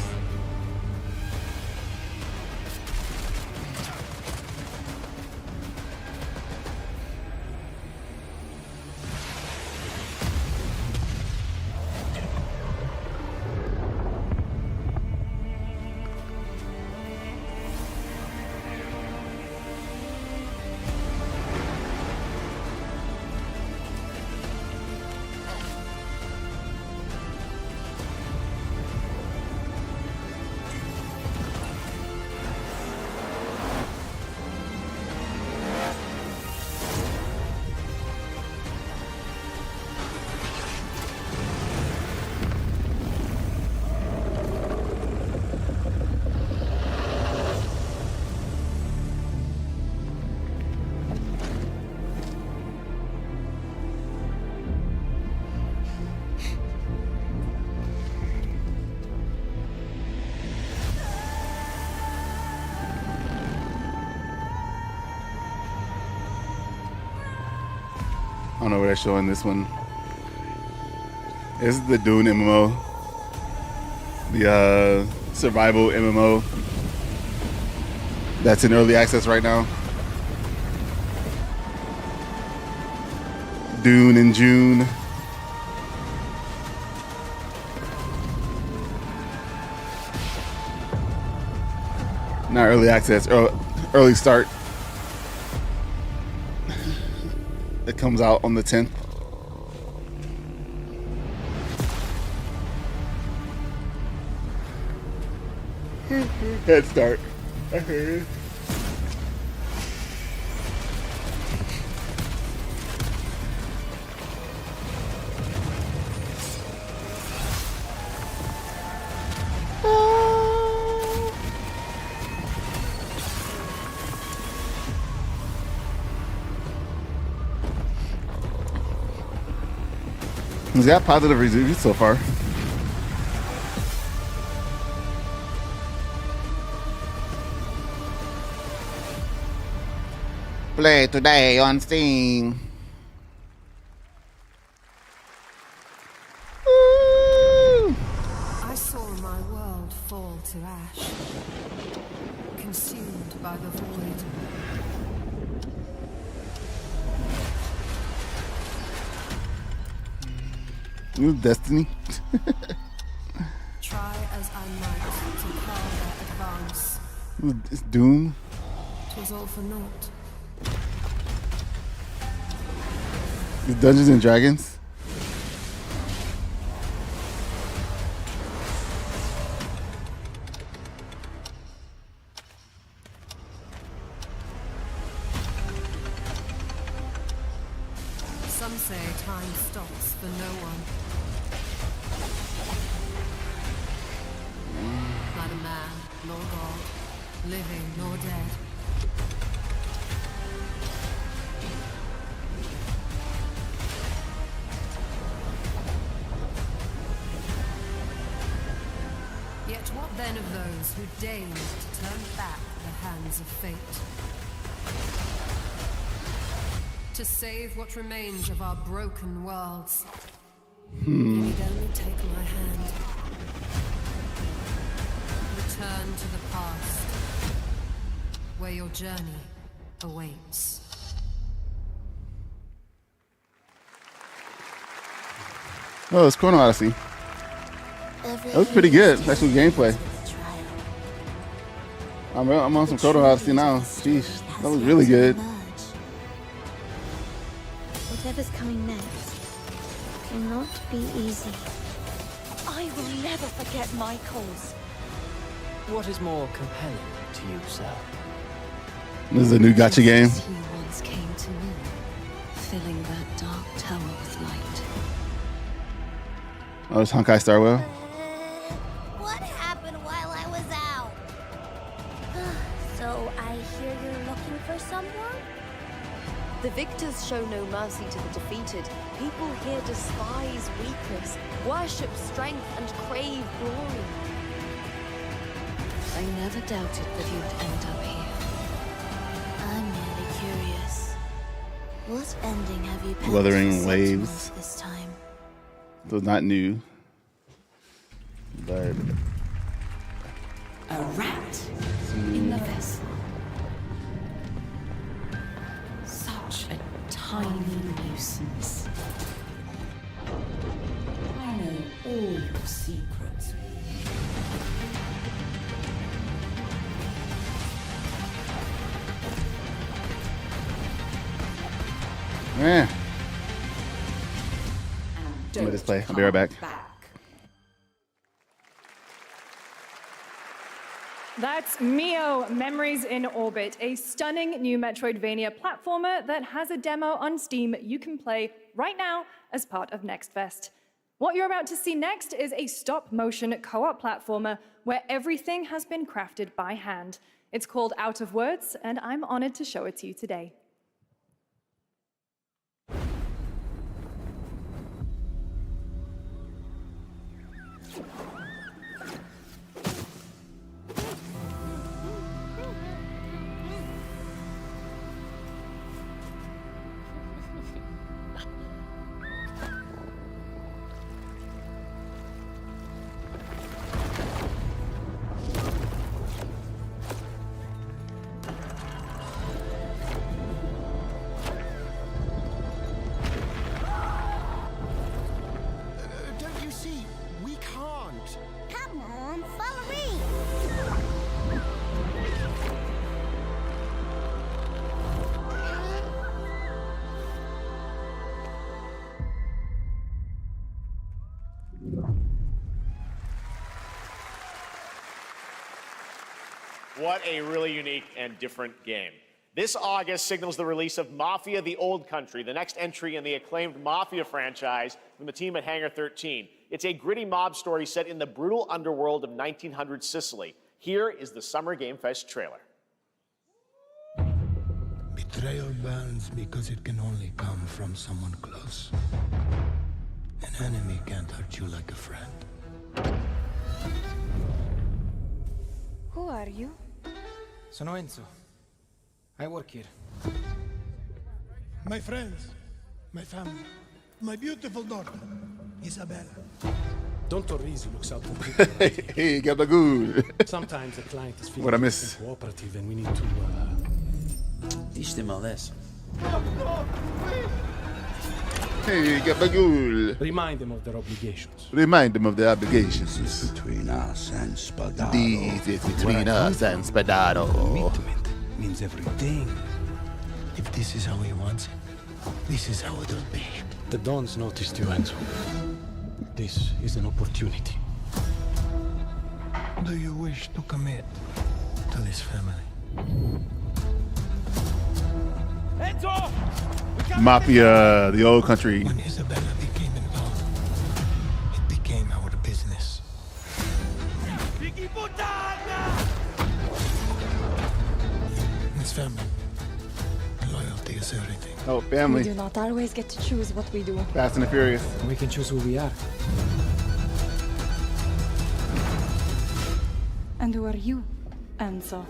I don't know where they're showing this one. This is the Dune MMO. The survival MMO. That's in early access right now. Dune in June. Not early access, early start. It comes out on the 10th. Head start. I heard it. It's got positive reviews so far. Play today on Steam. I saw my world fall to ash, consumed by the void. Destiny. Try as I might to further advance. It's Doom. 'Twas all for naught. It's Dungeons and Dragons. Some say time stops for no one. Neither man nor God, living nor dead. Yet what then of those who deigned to turn back the hands of fate? To save what remains of our broken worlds. You need only take my hand. Return to the past, where your journey awaits. Oh, it's Chrono Odyssey. That was pretty good. Actual gameplay. I'm on some Chrono Odyssey now. Sheesh, that was really good. Whatever's coming next cannot be easy. I will never forget my cause. What is more compelling to you, sir? This is a new gacha game. He once came to me, filling that dark tower with light. Oh, it's Honkai Star Rail. What happened while I was out? So I hear you're looking for someone? The victors show no mercy to the defeated. People here despise weakness, worship strength, and crave glory. I never doubted that you'd end up here. I'm really curious. What ending have you Wuthering penciled Waves. this time? So it's not new. But A rat in the vessel. Such a tiny nuisance. I know all your secrets. man. I'm gonna just play. I'll be right back. That's Mio, Memories in Orbit, a stunning new Metroidvania platformer that has a demo on Steam you can play right now as part of Next Fest. What you're about to see next is a stop-motion co-op platformer where everything has been crafted by hand. It's called Out of Words, and I'm honored to show it to you today. Don't you see? We can't. Come on, follow me. What a really unique and different game. This August signals the release of Mafia: The Old Country, the next entry in the acclaimed Mafia franchise from the team at Hangar 13. It's a gritty mob story set in the brutal underworld of 1900 Sicily. Here is the Summer Game Fest trailer. Betrayal burns because it can only come from someone close. An enemy can't hurt you like a friend. Who are you? Sono Enzo. I work here. My friends, my family, my beautiful daughter, Isabella. Don Torrisi looks out for people. Hey, Gabagool. Sometimes a client is What I miss? feeling cooperative and we need to teach them a lesson. Hey, Gabagool. Remind them of their obligations. Remind them of their obligations. This is between us and Spadaro. This is between us and Spadaro. Commitment means everything. If this is how he wants it, this is how it'll be. The Dons noticed you, Enzo. This is an opportunity. Do you wish to commit to this family? Enzo! Mafia: The Old Country. When Isabella became involved, it became our business. It's family. Loyalty is everything. Oh, We family. do not always get to choose what we do. Fast and the Furious. We can choose who we are. And who are you, Enzo?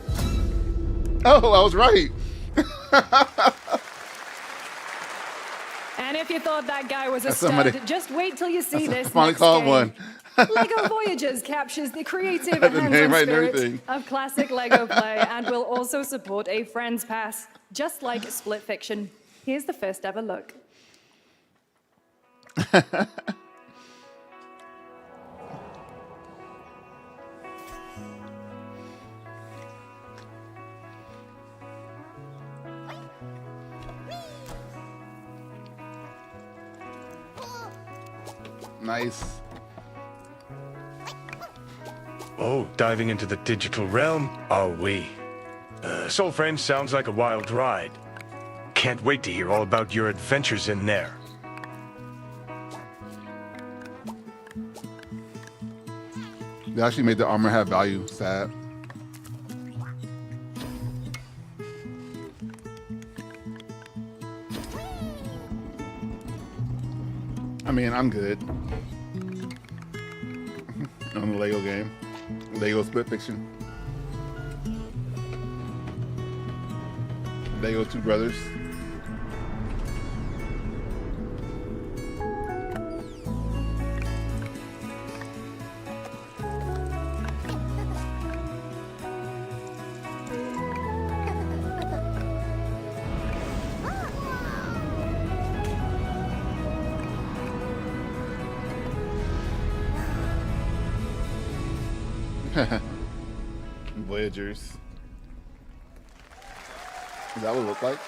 Oh, I was right. And if you thought that guy was a That's stud, somebody- just wait till you see this finally next called game. one. LEGO Voyages captures the creative Had the hands-on name right and spirit everything. of classic LEGO play and will also support a Friends Pass, just like Split Fiction. Here's the first ever look. Nice. Oh, diving into the digital realm, are we? Soul Friends sounds like a wild ride. Can't wait to hear all about your adventures in there. They actually made the armor have value. Sad. I mean, I'm good on the Lego game. Lego Split Fiction. Lego Two Brothers. Voyagers. Is that what it looked like?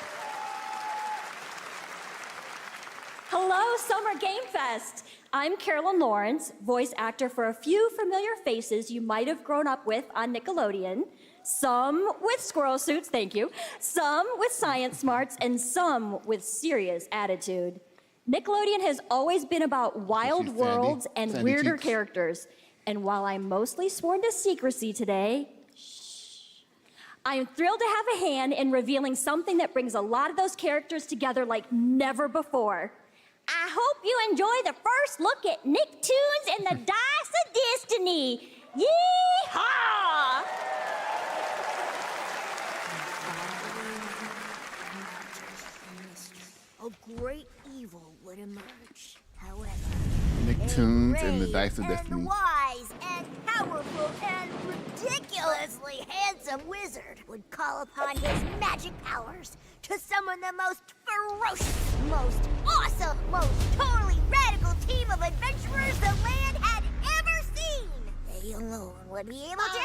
Hello, Summer Game Fest! I'm Carolyn Lawrence, voice actor for a few familiar faces you might have grown up with on Nickelodeon. Some with squirrel suits, thank you. Some with science smarts, and some with serious attitude. Nickelodeon has always been about wild worlds and weirder characters. And while I'm mostly sworn to secrecy today, I am thrilled to have a hand in revealing something that brings a lot of those characters together like never before. I hope you enjoy the first look at Nicktoons and the Dice of Destiny. Yee-haw! A great evil would emerge, however. Nicktoons and the Dice of Destiny. Wise and powerful and ridiculously handsome wizard would call upon his magic powers to summon the most ferocious, most awesome, most totally radical team of adventurers the land had ever seen. They alone would be able to...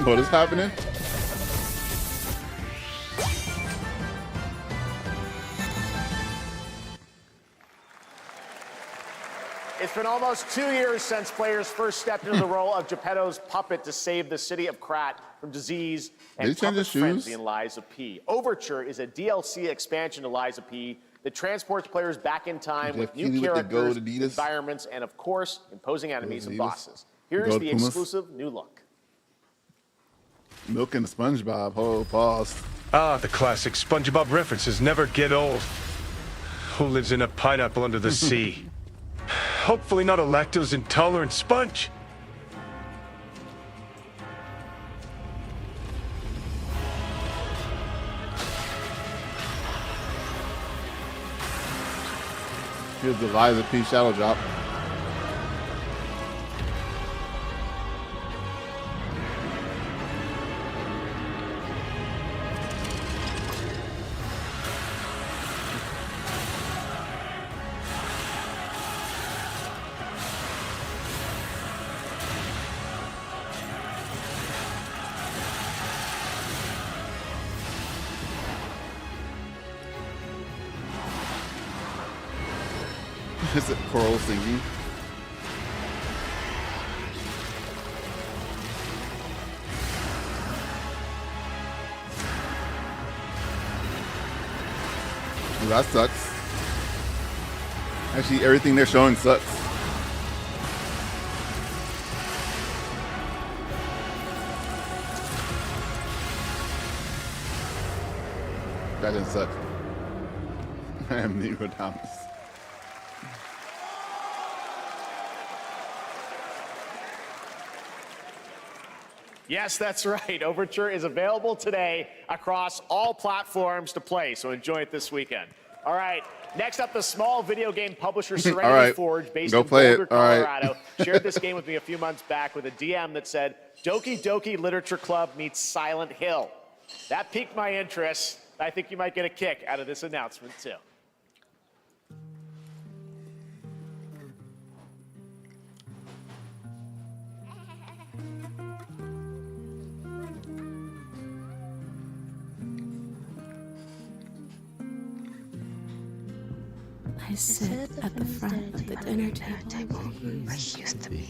What is happening? It's been almost 2 years since players first stepped into the role of Geppetto's puppet to save the city of Krat from disease and puppet frenzy in Lies of P. Overture is a DLC expansion to Lies of P that transports players back in time with new characters, environments, and of course, imposing enemies and bosses. Here's the exclusive new look. Milk and SpongeBob. Oh, pause. Ah, the classic SpongeBob references never get old. Who lives in a pineapple under the sea? Hopefully not a lactose-intolerant sponge. Here's the Lies of P shadow drop. Is it choral singing? Well, that sucks. Actually, everything they're showing sucks. That didn't suck. I am Nico Thomas. Yes, that's right. Overture is available today across all platforms to play, so enjoy it this weekend. All right, next up, the small video game publisher Serenity Forge, based in Boulder, Colorado, shared this game with me a few months back with a DM that said, Doki Doki Literature Club meets Silent Hill. That piqued my interest. I think you might get a kick out of this announcement, too. I sit at the front of the dinner table where he used to be.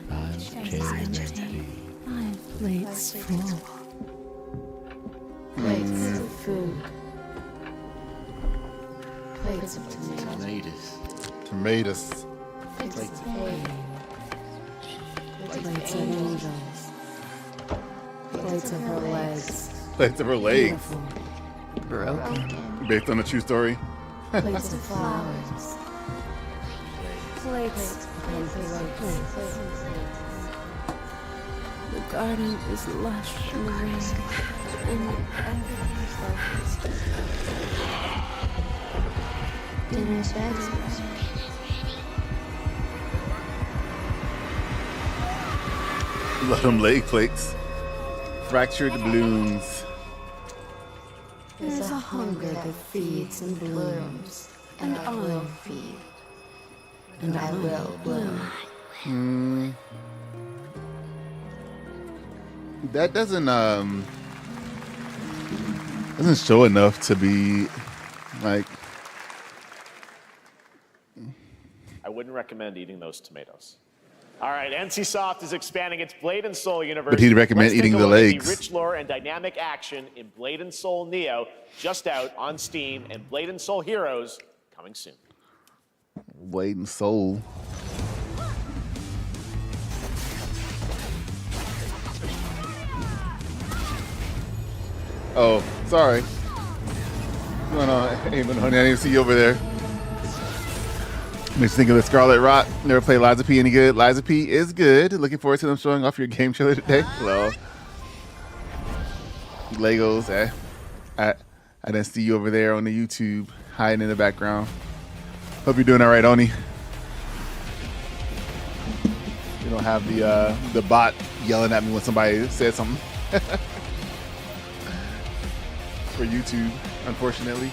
My plate's full. Plates of food. Plates of tomatoes. Tomatoes. Plates of hay. Plates of angels. Plates of her legs. Plates of her legs. Broken. Based on a true story. Plates of flowers. Plates of plates. The garden is lush and green, and everything's dinner's ready. Let them leg plates. Fractured balloons. There's a hunger that feeds and blooms, and I will feed, and I will bloom. That doesn't show enough to be like. I wouldn't recommend eating those tomatoes. All right, NCSoft is expanding its Blade and Soul universe. But he'd recommend eating the legs. The rich lore and dynamic action in Blade and Soul Neo, just out on Steam, and Blade and Soul Heroes coming soon. Blade and Soul. Oh, sorry. What's going on? Hey, honey, I didn't see you over there. Makes you think of the Scarlet Rot. Never played Liza P any good. Liza P is good. Looking forward to them showing off your game trailer today. Hello. Legos. I didn't see you over there on the YouTube hiding in the background. Hope you're doing all right, Oni. You don't have the bot yelling at me when somebody said something. For YouTube, unfortunately.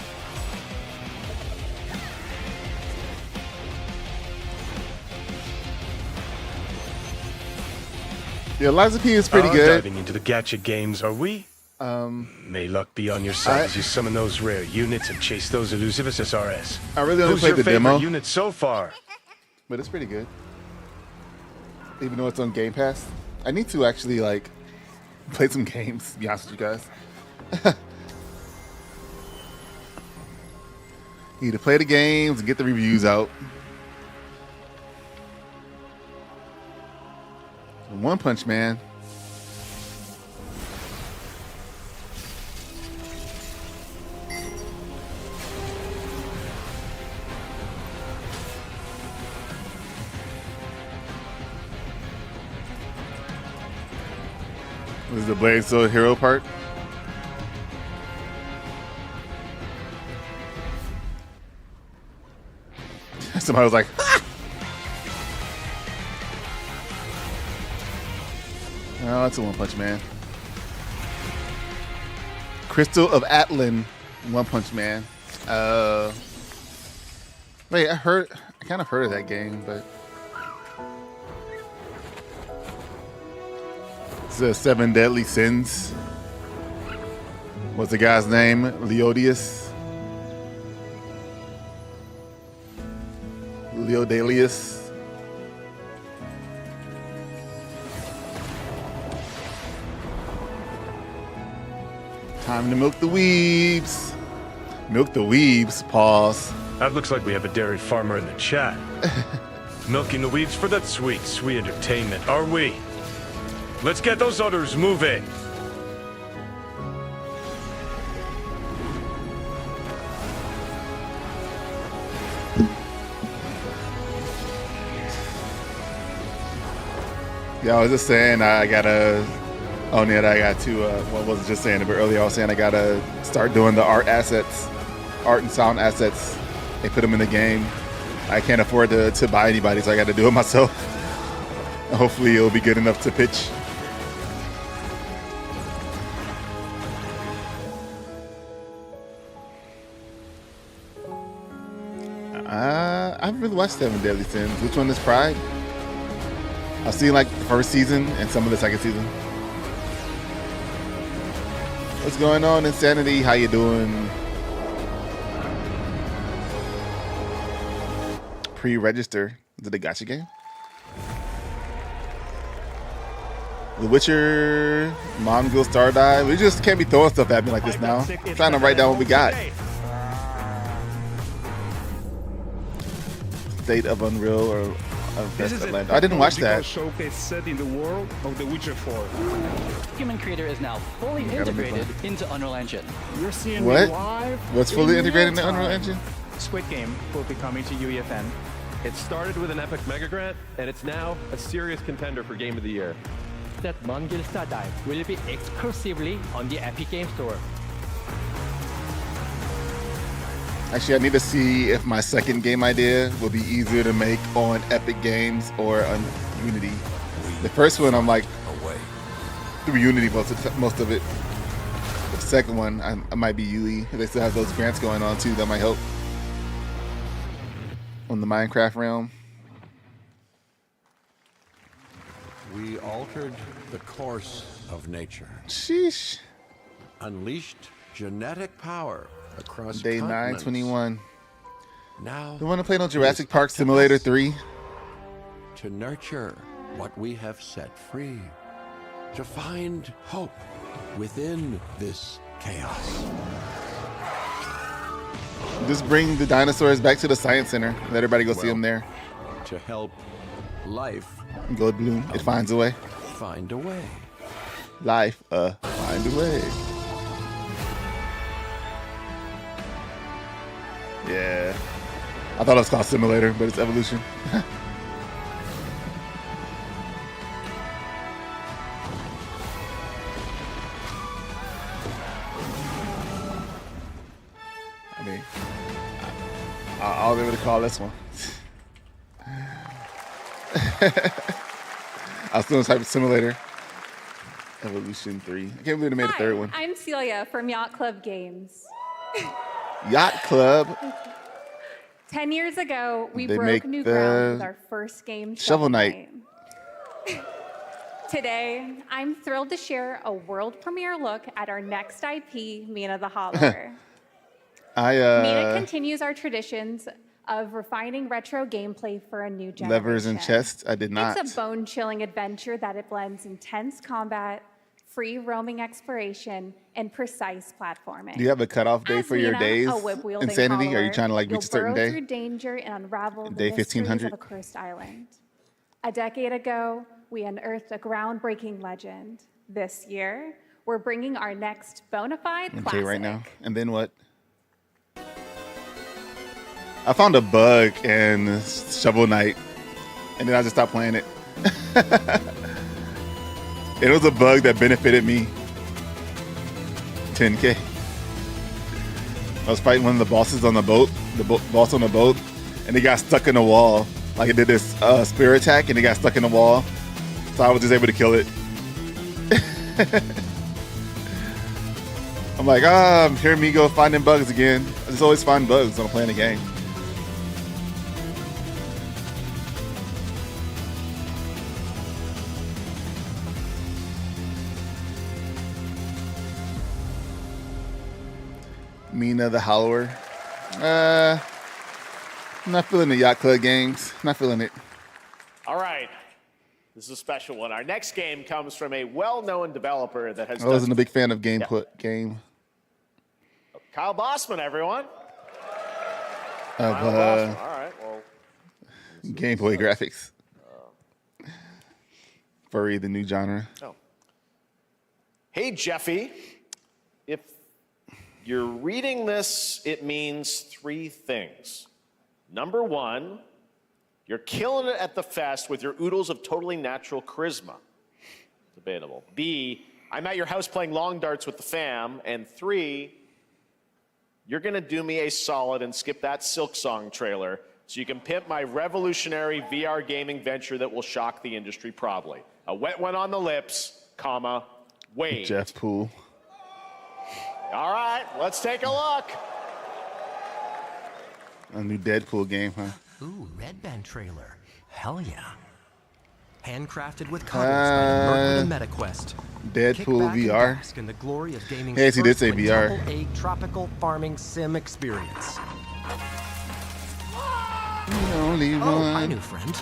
Yeah, Liza P is pretty good. Diving into the gacha games, are we? May luck be on your side as you summon those rare units and chase those elusive SSRS. I really only played the demo. Who's your favorite unit so far? But it's pretty good. Even though it's on Game Pass. I need to actually, like, play some games, to be honest with you guys. Need to play the games and get the reviews out. One Punch Man. This is the Blade Soul Hero part. Somebody was like, ah! Oh, it's a One Punch Man. Crystal of Atlan, One Punch Man. Wait, I kind of heard of that game, but it's the 7 Deadly Sins. What's the guy's name? Leodius. Leodalius. Time to milk the weebs. Milk the weebs, pause. That looks like we have a dairy farmer in the chat. Milking the weebs for that sweet, sweet entertainment, are we? Let's get those others moving. Yeah, I was just saying I gotta. Oh, yeah, I got to. Well, I wasn't just saying it, but earlier I was saying I gotta start doing the art and sound assets, and put them in the game. I can't afford to buy anybody, so I got to do it myself. Hopefully, it'll be good enough to pitch. I haven't really watched 7 Deadly Sins. Which one is Pride? I've seen like the first season and some of the second season. What's going on, Insanity? How you doing? Pre-register. Is it a gacha game? The Witcher, Mongol Star Dive. We just can't be throwing stuff at me like this now. I'm trying to write down what we got. State of Unreal or This is Land. I didn't watch that. Showcase set in the world of The Witcher 4. Human Creator is now fully integrated into Unreal Engine. You're seeing What? me live. What's fully in integrated real into Unreal time. Engine? Squid Game will be coming to UEFN. It started with an epic mega grant, and it's now a serious contender for Game of the Year. That Mongol Star Dive will be exclusively on the Epic Game Store. Actually, I need to see if my second game idea will be easier to make on Epic Games or on Unity. The first one, I'm like through Unity most of it. The second one, I might be UE. They still have those grants going on too. That might help on the Minecraft realm. We altered the course of nature. Sheesh. Unleashed genetic power across Day continents. 921. Now, you want to play no Jurassic Park Simulator 3? To nurture what we have set free. To find hope within this chaos. Just bring the dinosaurs back to the Science Center. Let everybody go see them there. To help life go bloom. It finds a way. Find a way. Life, find a way. Yeah. I thought it was called Simulator, but it's Evolution. I mean, I was able to call this one. I was doing a type of Simulator. Evolution 3. I can't believe they made a third one. I'm Celia from Yacht Club Games. Yacht Club. 10 years ago, we They broke make new the ground with our first game, Shovel Knight. Today, I'm thrilled to share a world premiere look at our next IP, Mina the Hollower. Mina continues our traditions of refining retro gameplay for a new generation. Levers and chests. I did not. It's a bone-chilling adventure that it blends intense combat, free roaming exploration, and precise platforming. Do you have a cutoff day for your Mina, days? a whip-wielding Insanity? Are you follower, trying to like you'll reach a certain burrow day? through danger and unravel Day the mysteries 1500? of a cursed island. A decade ago, we unearthed a groundbreaking legend. This year, we're bringing our next bona fide Okay, classic. right now. And then what? I found a bug in Shovel Knight, and then I just stopped playing it. It was a bug that benefited me. 10K. I was fighting one of the bosses on the boat, boss on the boat, and he got stuck in the wall. Like it did this spear attack, and he got stuck in the wall. So I was just able to kill it. I'm like, here me go finding bugs again. I just always find bugs when I'm playing a game. Mina the Hollower. I'm not feeling the Yacht Club games. Not feeling it. All right. This is a special one. Our next game comes from a well-known developer that has I wasn't a big fan of game. Kyle Bossman, everyone. Of Kyle Bossman. All right. Well, Game Boy graphics. Furry, the new genre. Oh. Hey, Jeffy. If you're reading this, it means three things. Number one, you're killing it at the fest with your oodles of totally natural charisma. Debatable. B, I'm at your house playing long darts with the fam. And three, you're gonna do me a solid and skip that Silk Song trailer so you can pimp my revolutionary VR gaming venture that will shock the industry probably. A wet one on the lips, comma, wait. Jeff Poole. All right, let's take a look. A new Deadpool game, huh? Ooh, Red Band trailer. Hell yeah. Handcrafted with cuddles like Merc with a MetaQuest. Deadpool VR. Bask in the glory of gaming's Yes, he did say first VR. quintuple A tropical farming sim experience. The only Oh, one. hi, new friend.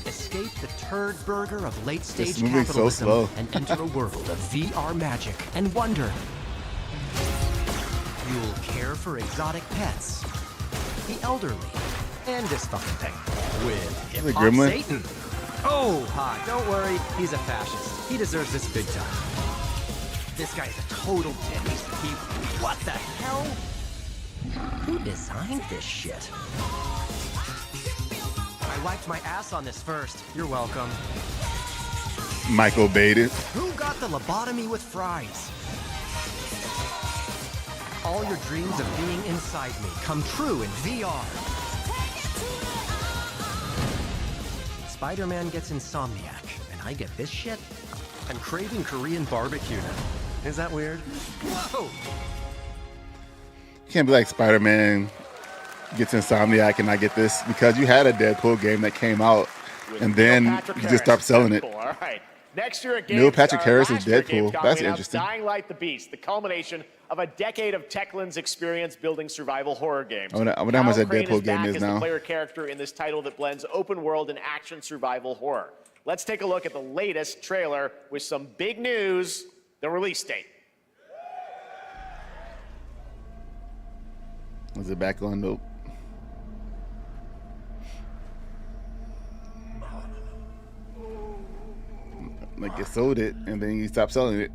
Escape the turd burger of late-stage This movie's so capitalism slow. and enter a world of VR magic and wonder. You'll care for exotic pets, the elderly, and this fucking thing with The hip-hop gremlin? Satan. Oh, hi, don't worry, he's a fascist. He deserves this big time. This guy's a total dick. What the hell? Who designed this shit? I wiped my ass on this first. You're welcome. Michael Baden. Who got the lobotomy with fries? All your dreams of being inside me come true in VR. Spider-Man gets Insomniac, and I get this shit? and craving Korean barbecue now. Is that weird? Whoa! You can't be like Spider-Man gets Insomniac and I get this, because you had a Deadpool game that came out and then you just stopped selling it. All right. Next year at Neil Patrick Harris is last year at Deadpool. Gamescom, That's we announced interesting. Dying Light the Beast, the culmination of a decade of Techland's experience building survival horror games. I wonder how much that Crane Deadpool game back is as now. the player character in this title that blends open world and action survival horror. Let's take a look at the latest trailer with some big news, the release date. Was it back on? Nope. Like you sold it and then you stopped selling it.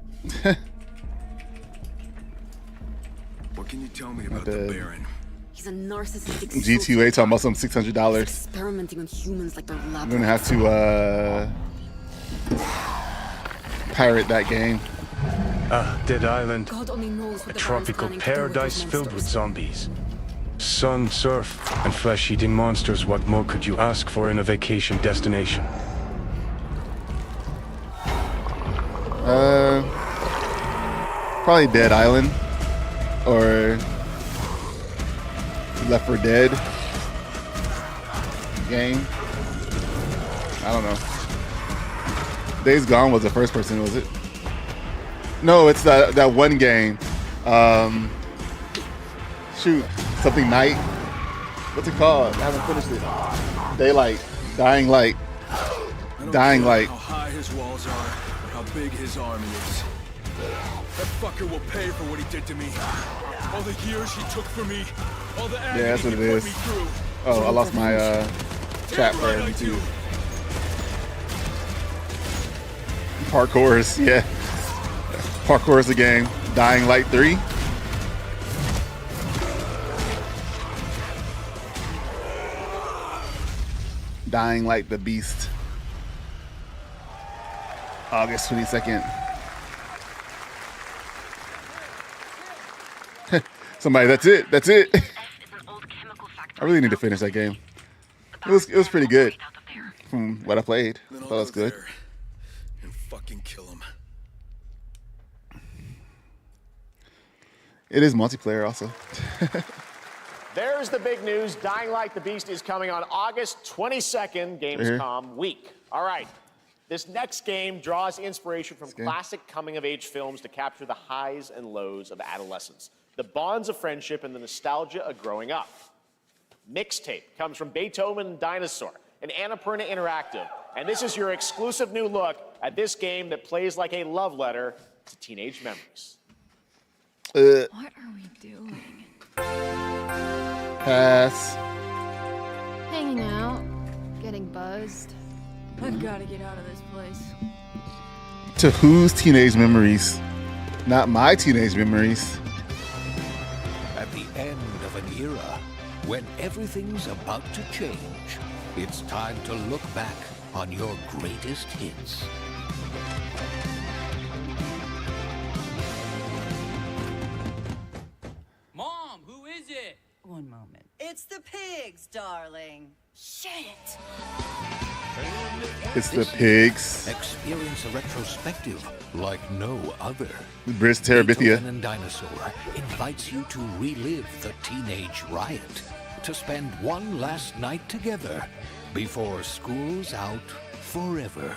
What can you tell me about the Baron? He's a narcissistic G2A talking about some $600. experimenting on humans like they're lab I'm gonna have to pirate that game. Dead Island. God only knows A what the tropical Baron's planning to do with paradise those filled with monsters. zombies. Sun, surf, and flesh-eating monsters. What more could you ask for in a vacation destination? Probably Dead Island or Left 4 Dead game. I don't know. Days Gone was the first person, was it? No, it's that one game. Shoot, something Night. What's it called? I haven't finished it. Daylight, Dying Light, Dying Light. How high his walls are, or how big his army is. That fucker will pay for what he did to me. All the years he took from me. All the agony Yeah, that's what it he put is. me through. Oh, I lost my chat for YouTube. Parkour's, yeah. Parkour's the game. Dying Light 3. Dying Light the Beast. August 22nd. Somebody, that's it. That's it. I really need to finish that game. It was pretty good from what I played. I thought it was good. And fucking kill him. It is multiplayer also. There's the big news. Dying Light the Beast is coming on August 22nd, Gamescom week. All right. This next game draws inspiration from classic coming-of-age films to capture the highs and lows of adolescence, the bonds of friendship, and the nostalgia of growing up. Mixtape comes from Beethoven and Dinosaur, an Annapurna Interactive, and this is your exclusive new look at this game that plays like a love letter to teenage memories. What are we doing? Pass. Hanging out, getting buzzed. I've got to get out of this place. To whose teenage memories? Not my teenage memories. At the end of an era, when everything's about to change, it's time to look back on your greatest hits. Mom, who is it? One moment. It's the pigs, darling. Shit! It's the pigs. Experience a retrospective like no other. Briz Terabithia. Beethoven and Dinosaur invites you to relive the teenage riot, to spend one last night together before school's out forever.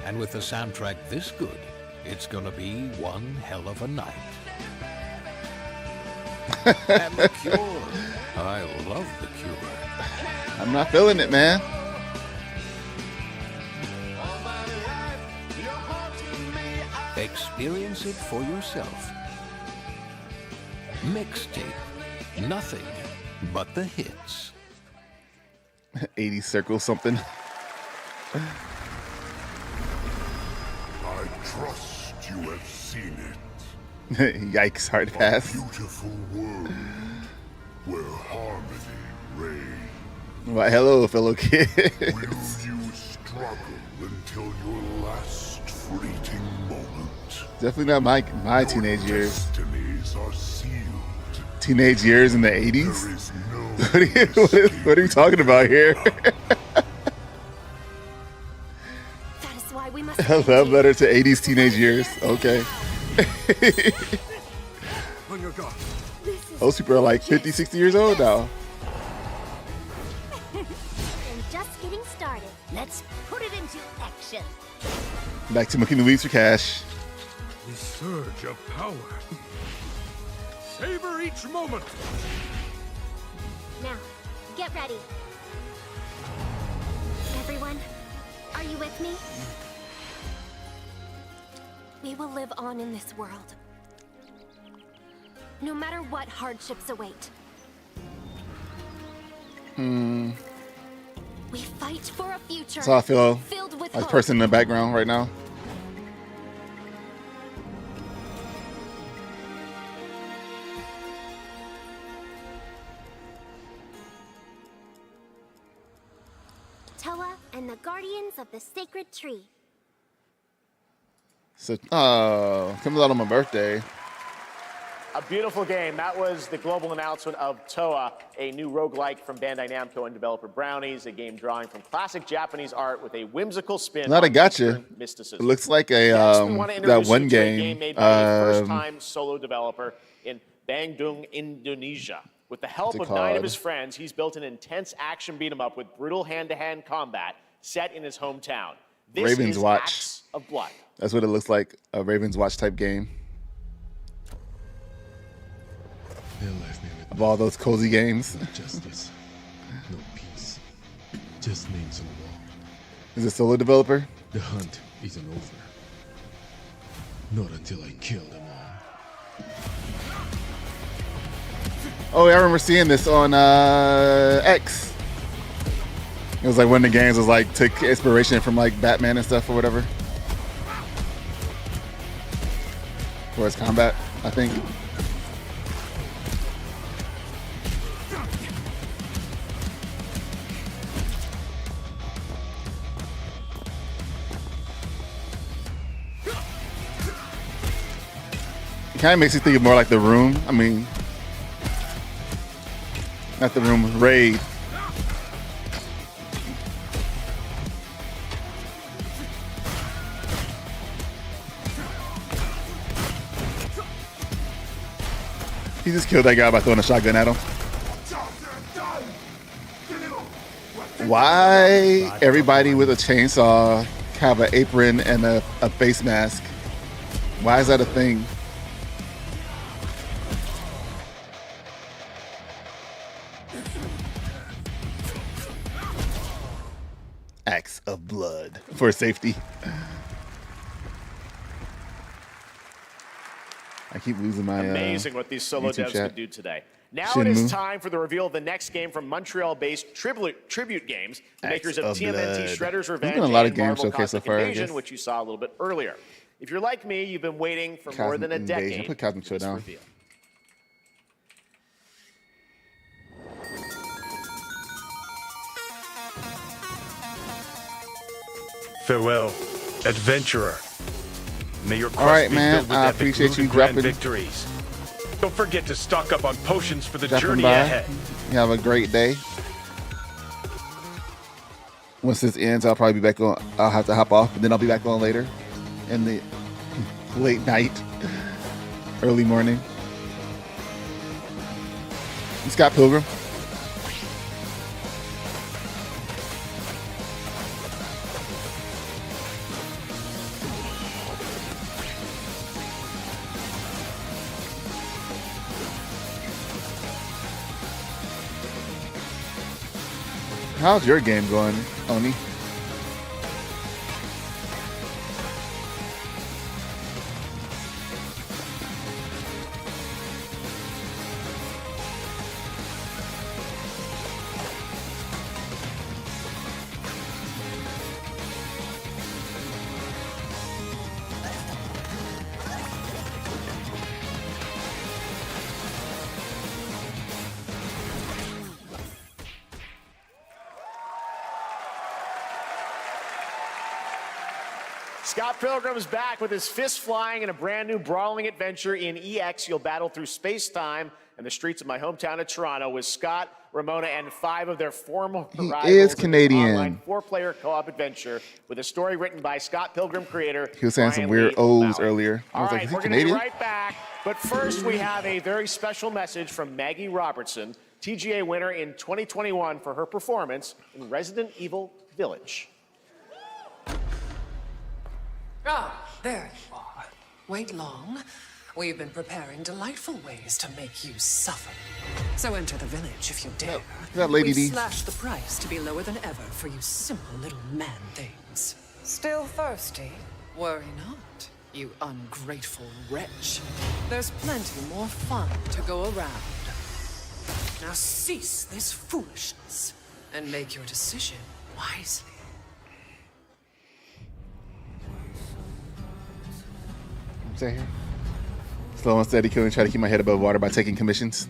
And with a soundtrack this good, it's gonna be one hell of a night. And The Cure. I love The Cure. I'm not feeling it, man. Experience it for yourself. Mixtape. Nothing but the hits. 80 circle something. I trust you have seen it. Yikes, hard pass. A beautiful world where harmony reigns. Well, hello, fellow kids. Will you struggle until your last fleeting moment? Definitely not my teenage years. Destinies are sealed. Teenage years in the 80s? There is no what are you talking about here? we must. Love letter to 80s teenage years. Okay. On your guard. Those people are like 50, 60 years old now. And just getting started. Let's put it into action. Back to Mookie the Weeds for cash. The surge of power. Savor each moment. Now, get ready. Everyone, are you with me? We will live on in this world. No matter what hardships await. We fight for a future. That's how I feel filled with like hope. person in the background right now. Toa and the guardians of the sacred tree. So, comes out on my birthday. A beautiful game. That was the global announcement of Toa, a new roguelike from Bandai Namco and developer Brownies, a game drawing from classic Japanese art with a whimsical spin Not a on gotcha. Eastern mysticism. It looks like a Next, we want to that introduce one you to a game. made by a first-time solo developer in Bandung, Indonesia. With the help What's of it 9 of called? his friends, he's built an intense action beat-em-up with brutal hand-to-hand combat set in his hometown. This Raven's is Watch. Acts of Blood. That's what it looks like, a Raven's Watch type game. They left me with Of all those cozy games. no justice, no peace, just names on the wall. Is it solo developer? The hunt isn't over. Not until I kill them all. Oh, yeah, I remember seeing this on X. It was like one of the games was like took inspiration from like Batman and stuff or whatever. For its combat, I think. It kind of makes you think of more like The Room. I mean, not The Room, Raid. He just killed that guy by throwing a shotgun at him. Why everybody with a chainsaw have an apron and a face mask? Why is that a thing? Acts of blood for safety. I keep losing my Amazing what these solo YouTube devs chat. could do today. Now Shenmue. it is time for the reveal of the next game from Montreal-based Tribute Games, the makers of of TMNT Blood. Shredder's There's Revenge been a lot of and games Marvel showcased so Cosmic far, I Invasion, guess. which you saw a little bit earlier. If you're like me, you've been waiting for more than a Cosmic Invasion. decade Put Cosmic for this Showdown. reveal. Farewell, adventurer. May your quest All right, be man. filled with I epic appreciate loot you and grand dropping- victories. Don't forget to stock up on potions for the Dropping journey by. ahead. You have a great day. Once this ends, I'll probably be back on. I'll have to hop off, but then I'll be back on later in the late night, early morning. Scott Pilgrim. How's your game going, Oni? Scott Pilgrim is back with his fist flying in a brand new brawling adventure in EX. You'll battle through space-time and the streets of my hometown of Toronto with Scott Ramona, and 5 of their former He rivals is in Canadian. this online 4-player co-op adventure with a story written by Scott Pilgrim creator He was saying some Brian weird Lee O's O'Malley. earlier. I All was like, right, is he we're going to be Canadian? right back. But first, we have a very special message from Maggie Robertson, TGA winner in 2021 for her performance in Resident Evil Village. Ah, there you are. Wait long. We've been preparing delightful ways to make you suffer. So enter the village if you dare. that Lady We've D. slashed the price to be lower than ever for you simple little man things. Still thirsty? Worry not, you ungrateful wretch. There's plenty more fun to go around. Now cease this foolishness and make your decision wisely. Stay here. Slow and steady killing, try to keep my head above water by taking commissions.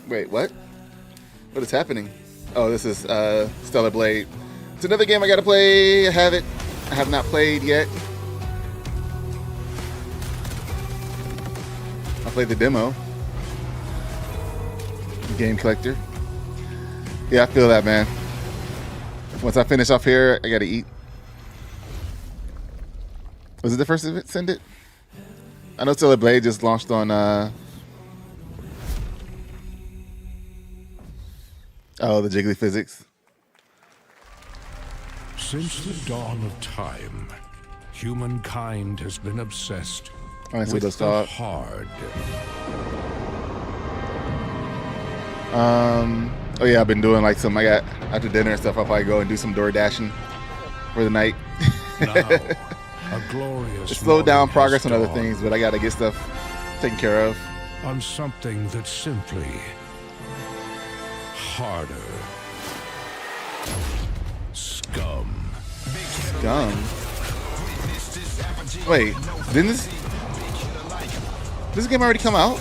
Wait, what? What is happening? Oh, this is Stellar Blade. It's another game I gotta play. I have not played yet. I played the demo. Game collector. Yeah, I feel that, man. Once I finish off here, I gotta eat. Was it the first event? Send it? I know Stellar Blade just launched on the Jiggly Physics. Since the dawn of time, humankind has been obsessed Alright, so with let's the start. hard. Oh yeah, I've been doing like some. I got after dinner and stuff. I'll probably go and do some door dashing for the night. Now, a glorious It slowed down morning progress has on other dawned things, but I gotta get stuff taken care of. on something that's simply harder. Scum. Scum. Wait, didn't this game already come out?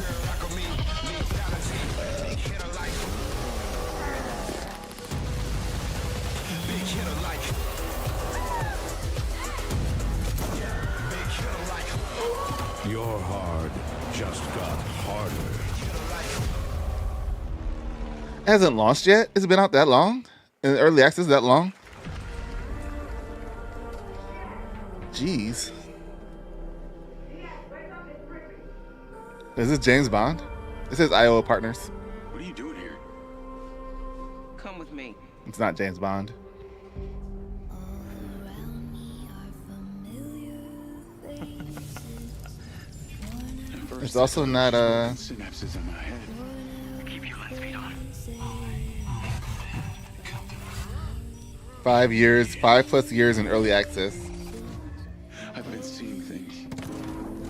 Your hard just got harder. It hasn't launched yet. It's been out that long? In early access that long? Jeez. Is this James Bond? It says Iowa Partners. What are you doing here? Come with me. It's not James Bond. It's also not synapses in my head. Keep your lens speed on. 5 years, 5+ years in early access. I've been seeing things.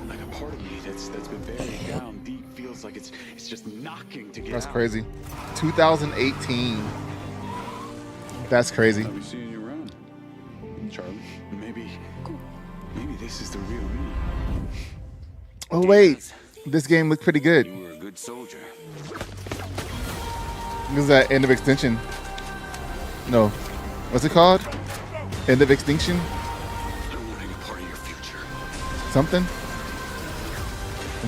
Like a part of me that's been buried down deep feels like it's just knocking to get That's out. crazy. 2018. That's crazy. I'll be seeing you around, Charlie. Maybe this is the real me. Oh wait, this game looked pretty good. You were a good soldier. This is that End of Extinction. No, what's it called? End of Extinction? I'm running a part of your future. Something?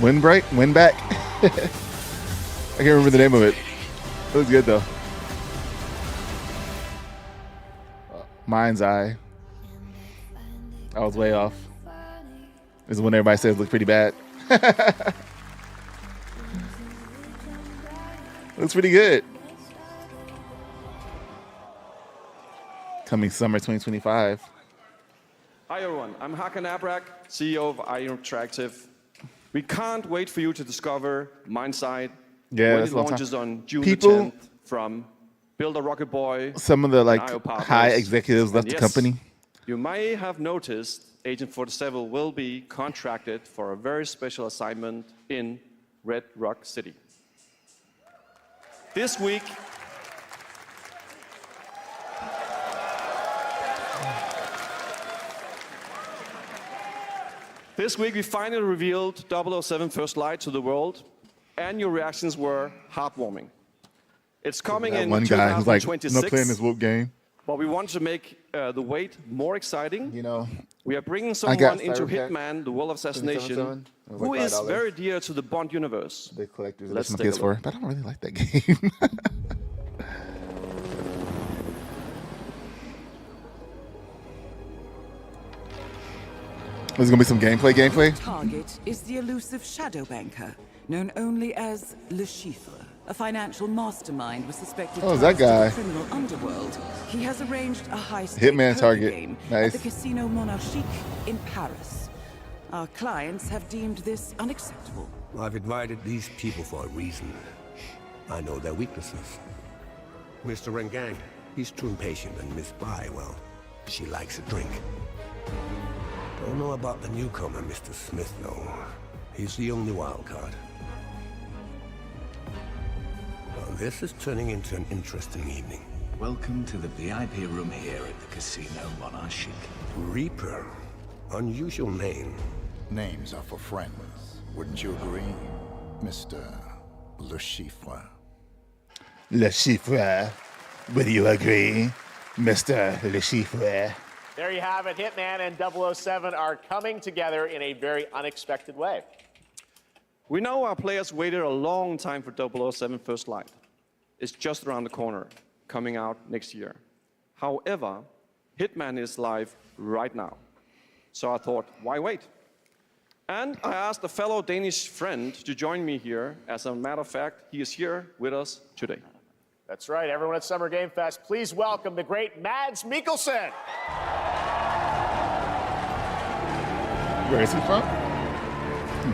Windbreak? Windback? I can't remember the name of it. It was good though. Mind's Eye. I was way off. This is when everybody says it looked pretty bad. Looks pretty good. Coming summer 2025. Hi everyone, I'm Hakan Abrak, CEO of IO Interactive. We can't wait for you to discover Mindside Yeah, when that's it a long time. launches on June People- the 10th from Build a Rocket Boy. Some of the and like IO partners. high executives left And the yes, company. You may have noticed Agent 47 will be contracted for a very special assignment in Red Rock City. This week, we finally revealed 007 First Light to the world, and your reactions were heartwarming. It's coming That in one guy who's like, I'm 2026. not playing this woke game. But we want to make the wait more exciting. You know, we are bringing I someone got into Cyberpunk Hitman, the World of Assassination, 27, who like is $5. very dear to the Bond universe. The collector's Let's edition take of a PS4, look. but I don't really like that game. There's gonna be some gameplay. Target is the elusive shadow banker, known only as Le Chiffre, a financial mastermind with suspected Oh, is that ties to the guy? criminal underworld. He has arranged a high-stakes Hitman poker target. game Nice. at the Casino Monarchique in Paris. Our clients have deemed this unacceptable. I've invited these people for a reason. I know their weaknesses. Mr. Rengang, he's too impatient, and Miss Bai, well, she likes a drink. Don't know about the newcomer, Mr. Smith, though. He's the only wild card. Well, this is turning into an interesting evening. Welcome to the VIP room here at the Casino Monarchique. Reaper. Unusual name. Names are for friends. Wouldn't you agree, Mr. Le Chiffre? Le Chiffre. Would you agree, Mr. Le Chiffre? There you have it. Hitman and 007 are coming together in a very unexpected way. We know our players waited a long time for 007 First Light. It's just around the corner, coming out next year. However, Hitman is live right now. So I thought, why wait? And I asked a fellow Danish friend to join me here. As a matter of fact, he is here with us today. That's right, everyone at Summer Game Fest, please welcome the great Mads Mikkelsen. Where is he from?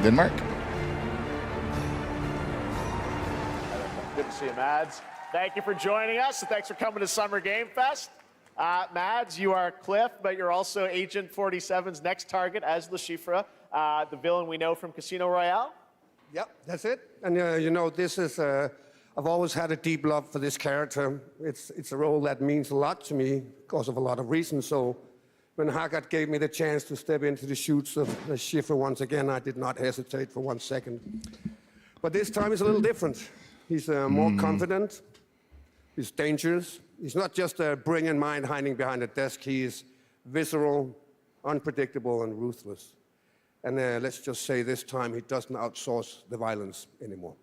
Denmark? Good to see you, Mads. Thank you for joining us, and thanks for coming to Summer Game Fest. Mads, you are Cliff, but you're also Agent 47's next target as Le Chiffre, the villain we know from Casino Royale. Yep, that's it. And you know, this is, I've always had a deep love for this character. It's a role that means a lot to me because of a lot of reasons. So when Haggard gave me the chance to step into the shoots of Le Chiffre once again, I did not hesitate for 1 second. But this time is a little different. He's more confident. He's dangerous. He's not just a brilliant mind hiding behind a desk. He is visceral, unpredictable, and ruthless. And let's just say this time he doesn't outsource the violence anymore.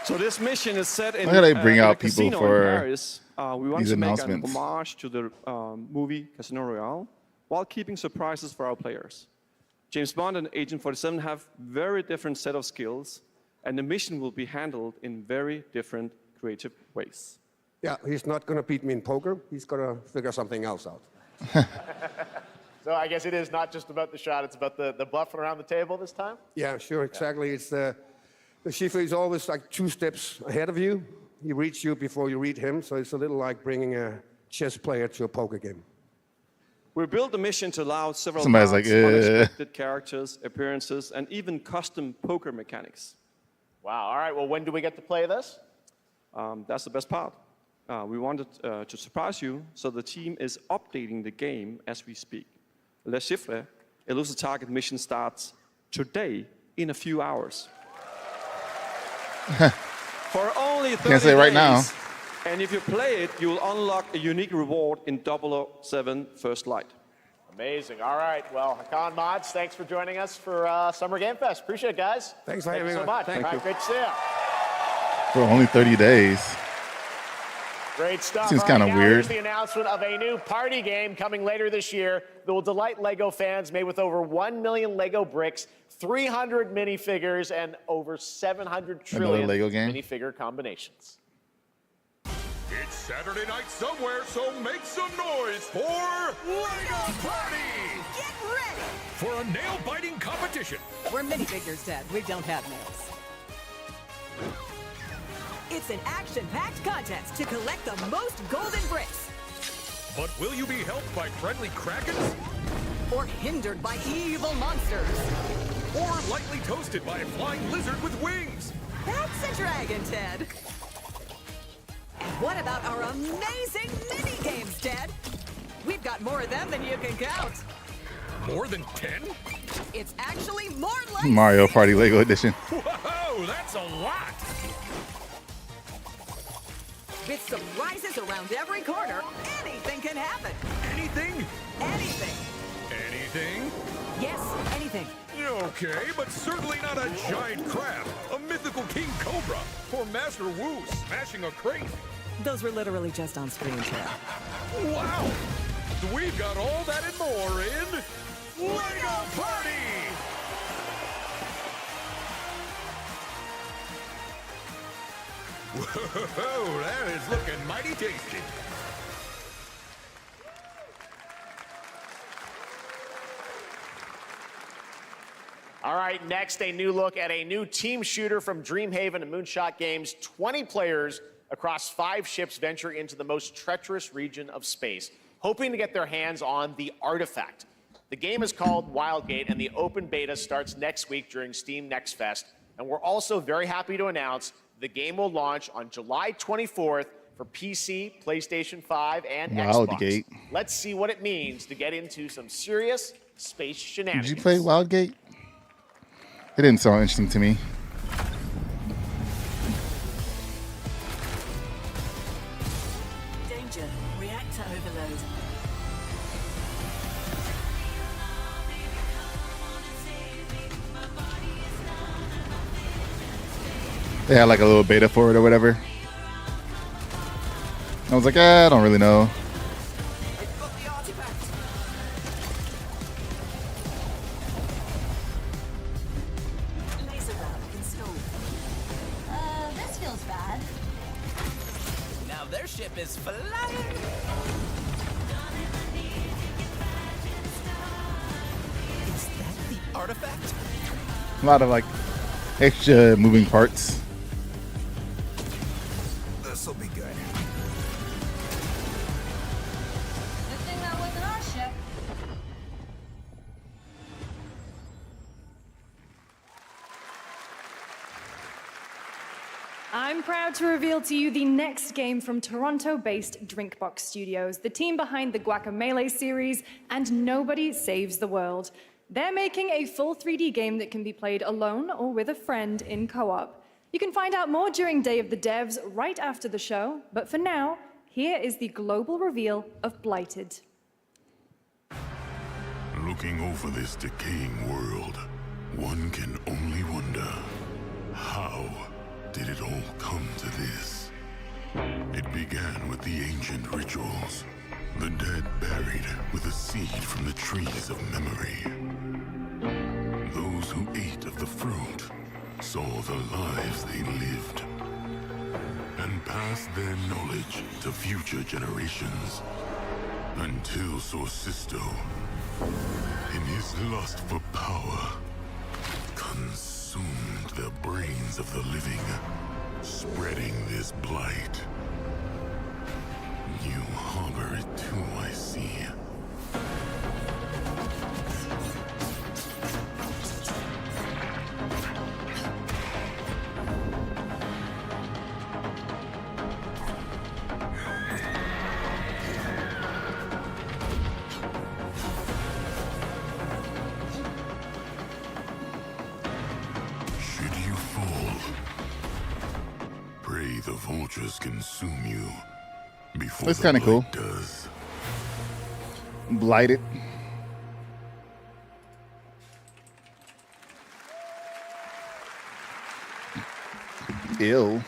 So this mission is set in, Why do they bring in out a people casino for in Paris. We want these to make an announcements? homage to the movie Casino Royale while keeping surprises for our players. James Bond and Agent 47 have very different set of skills, and the mission will be handled in very different creative ways. Yeah, he's not going to beat me in poker. He's going to figure something else out. So I guess it is not just about the shot, it's about the bluffing around the table this time? Yeah, sure, exactly. It's the Chiffre is always like 2 steps ahead of you. He reads you before you read him, so it's a little like bringing a chess player to a poker game. We built the mission to allow several Somebody's paths, like, unexpected characters, appearances, and even custom poker mechanics. Wow, all right, well, when do we get to play this? That's the best part. We wanted to surprise you, so the team is updating the game as we speak. Le Chiffre, Elusive Target mission starts today in a few hours. For only 30 Can't say right now. days. And if you play it, you will unlock a unique reward in 007 First Light. Amazing. All right. Well, Hakan Mods, thanks for joining us for Summer Game Fest. Appreciate it, guys. Thanks for Thank you having so us. much. Thank All right, you. great to see you. For only 30 days. Great stuff. Seems All right, kinda now weird. Here's the announcement of a new party game coming later this year that will delight LEGO fans, made with over 1 million LEGO bricks, 300 minifigures, and over 700 trillion Lego game? minifigure combinations. It's Saturday night somewhere, so make some noise for LEGO Party! Get ready! For a nail-biting competition. We're minifigures, Dad. We don't have nails. It's an action-packed contest to collect the most golden bricks. But will you be helped by friendly krakens? Or hindered by evil monsters. Or lightly toasted by a flying lizard with wings? That's a dragon, Ted. And what about our amazing mini-games, Ted? We've got more of them than you can count. More than 10? It's actually more like Mario Party Lego Edition. Whoa, that's a lot! with surprises around every corner. Anything can happen. Anything? Anything. Anything? Yes, anything. Okay, but certainly not a giant crab, a mythical king cobra, or Master Wu smashing a crate. Those were literally just on screen, Chad. Wow! We've got all that and more in Lego Party! Whoa, that is looking mighty tasty. All right, next, a new look at a new team shooter from Dreamhaven and Moonshot Games. 20 players across 5 ships venture into the most treacherous region of space, hoping to get their hands on the artifact. The game is called Wildgate, and the open beta starts next week during Steam Next Fest. And we're also very happy to announce the game will launch on July 24th for PC, PlayStation 5, and Wildgate. Xbox. Let's see what it means to get into some serious space shenanigans. Did you play Wildgate? It didn't sound interesting to me. Danger. Reactor overload. They had like a little beta for it or whatever. I was like, I don't really know. This feels bad. Now their ship is flying. Is that the artifact? A lot of like extra moving parts. This'll be good. Good thing that wasn't our ship. I'm proud to reveal to you the next game from Toronto-based Drinkbox Studios, the team behind the Guacamelee series and Nobody Saves the World. They're making a full 3D game that can be played alone or with a friend in co-op. You can find out more during Day of the Devs right after the show, but for now, here is the global reveal of Blighted. Looking over this decaying world, one can only wonder, how did it all come to this? It began with the ancient rituals, the dead buried with a seed from the trees of memory. Those who ate of the fruit saw the lives they lived and passed their knowledge to future generations until Sorcisto, in his lust for power, consumed the brains of the living, spreading this blight. You harbor it too, I see. Should you fall, pray the vultures consume you before That's the kind of cool. blight does. Blighted. Ew.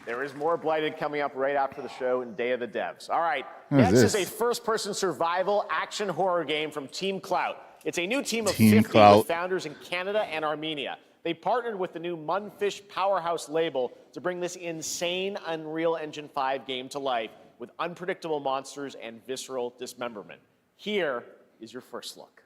There is more Blighted coming up right after the show in Day of the Devs. All right, What is next is this? a first-person survival action horror game from Team Clout. It's a new team of Team 50 Clout. with founders in Canada and Armenia. They partnered with the new Munfish Powerhouse label to bring this insane Unreal Engine 5 game to life with unpredictable monsters and visceral dismemberment. Here is your first look.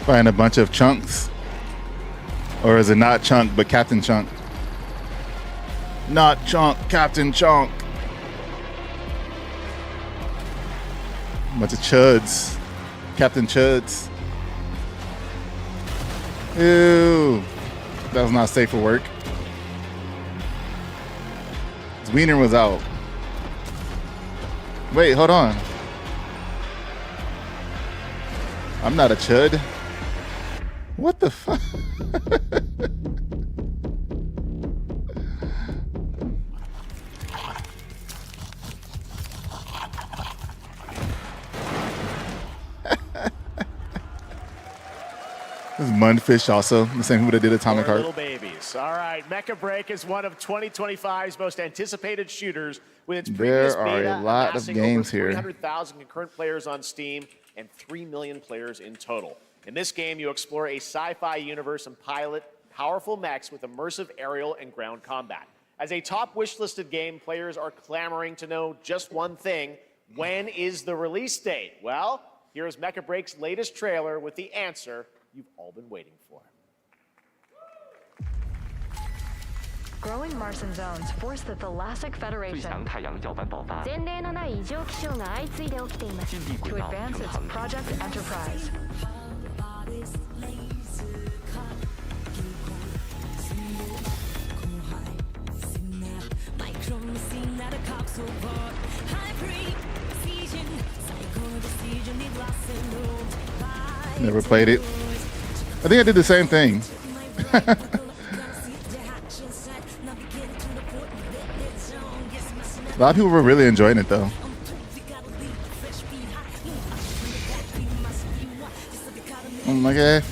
Find a bunch of chunks. Or is it not Chunk, but Captain Chunk? Not Chunk, Captain Chunk. A bunch of chuds. Captain Chuds. Ew. That was not safe for work. His wiener was out. Wait, hold on. I'm not a chud. What the fuck? This is Mudfish also, the same people that did Atomic Heart. Little babies. All right, Mecha Break is one of 2025's most anticipated shooters with its previous There beta are a lot of amassing games over here. 300,000 concurrent players on Steam and 3 million players in total. In this game, you explore a sci-fi universe and pilot powerful mechs with immersive aerial and ground combat. As a top wish-listed game, players are clamoring to know just one thing: when is the release date? Well, here's Mecha Break's latest trailer with the answer you've all been waiting for. Growing Martian zones force the Thalassic Federation to advance its Project Enterprise. Never played it. I think I did the same thing. A lot of people were really enjoying it though. Oh my god.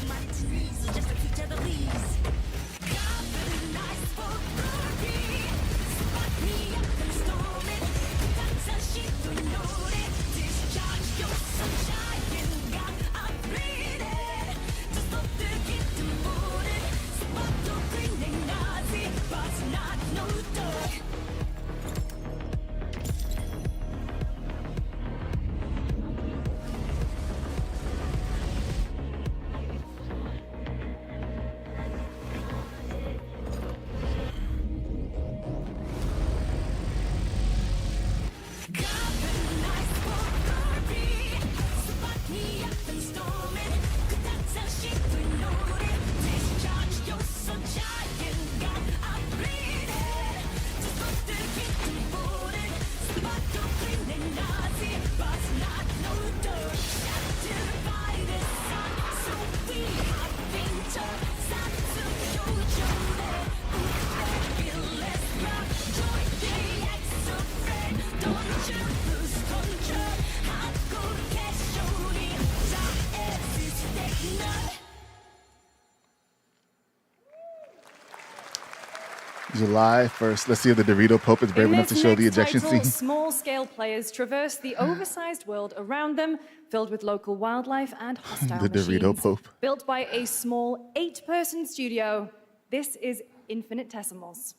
July 1st. Let's see if the Dorito Pope is brave In enough to this show the next ejection title, scene. small-scale players traverse the oversized world around them, filled with local wildlife and hostile The Dorito machines. Pope. Built by a small 8-person studio, this is Infinitesimals.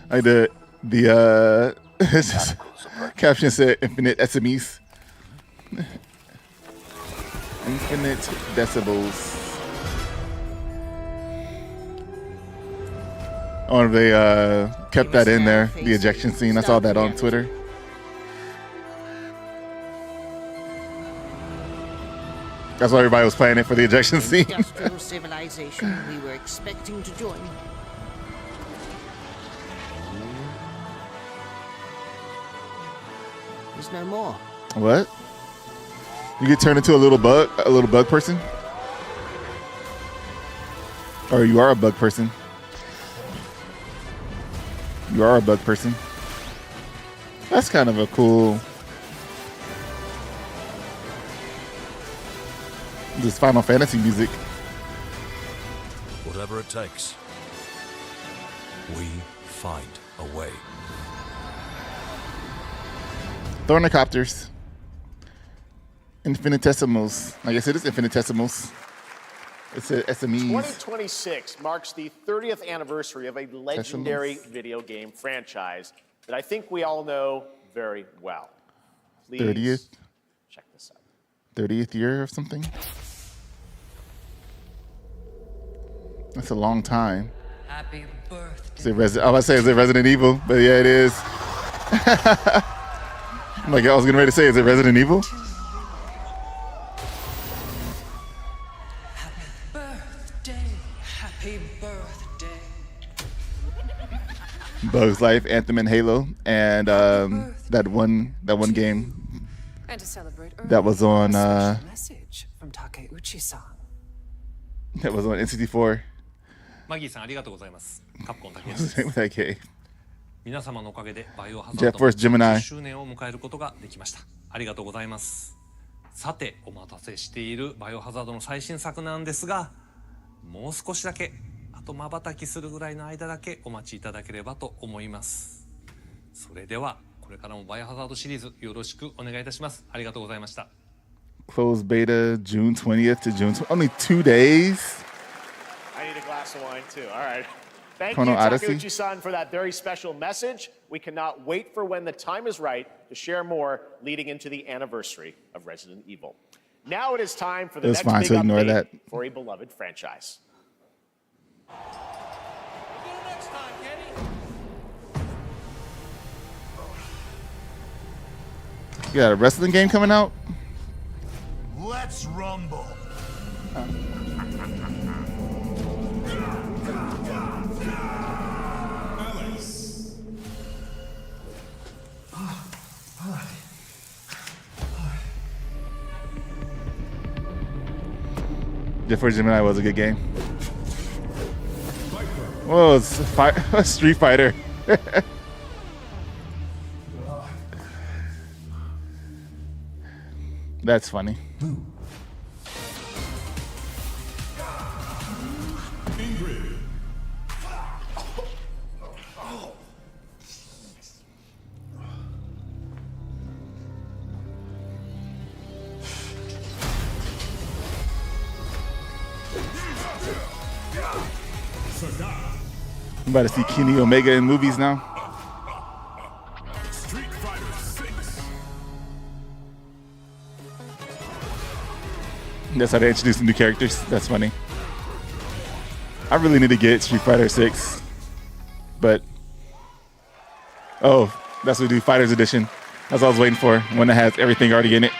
Like the it's just, caption said infinite SMEs. Infinite decibels. I wonder if they kept that in there, the ejection scene. I saw that on Twitter. That's why everybody was playing it, for the ejection scene. Industrial civilization we were expecting to join. There's no more. What? You get turned into a little bug person? Or you are a bug person? You are a bug person. That's kind of a cool. This Final Fantasy music. Whatever it takes, we find a way. Thornicopters. Infinitesimals. I guess it is Infinitesimals. It's a SMEs. 2026 marks the 30th anniversary of a legendary video game franchise that I think we all know very well. Please 30th? check this out. 30th year or something? That's a long time. Happy birthday. I was about to say, is it Resident Evil? But yeah, it is. I'm like, I was getting ready to say, is it Resident Evil? Happy birthday. Bugs Life, Anthem, and Halo, and that one game And to celebrate that was on message from Takeuchi-san. that was on N64. マギーさんありがとうございます。カプコン竹 What's the name of that game? 皆様のおかげでバイオハザ Jet ード Force Gemini 10周年を迎えることができました。ありがとうございます。さてお待たせしているバイオハザードの最新作なんですが、もう少しだけ、あと瞬きするぐらいの間だけお待ちいただければと思います。それではこれからもバイオハザードシリーズよろしくお願いいたします。ありがとうございました。 Closed beta June 20th to June 20th. Only 2 days. I need a glass of wine too. All right. Thank Chrono you, Odyssey. Takeuchi-san, for that very special message. We cannot wait for when the time is right to share more leading into the anniversary of Resident Evil. Now it is time for the It was next fine big to ignore update that. for a beloved franchise. You got a wrestling game coming out? Let's rumble. Jet Force Gemini was a good game. Whoa, it's Street Fighter. That's funny. I'm about to see Kenny Omega in movies now. Street Fighter 6. That's how they introduce the new characters. That's funny. I really need to get Street Fighter 6. But, oh, that's what we do, Fighters Edition. That's what I was waiting for, one that has everything already in it.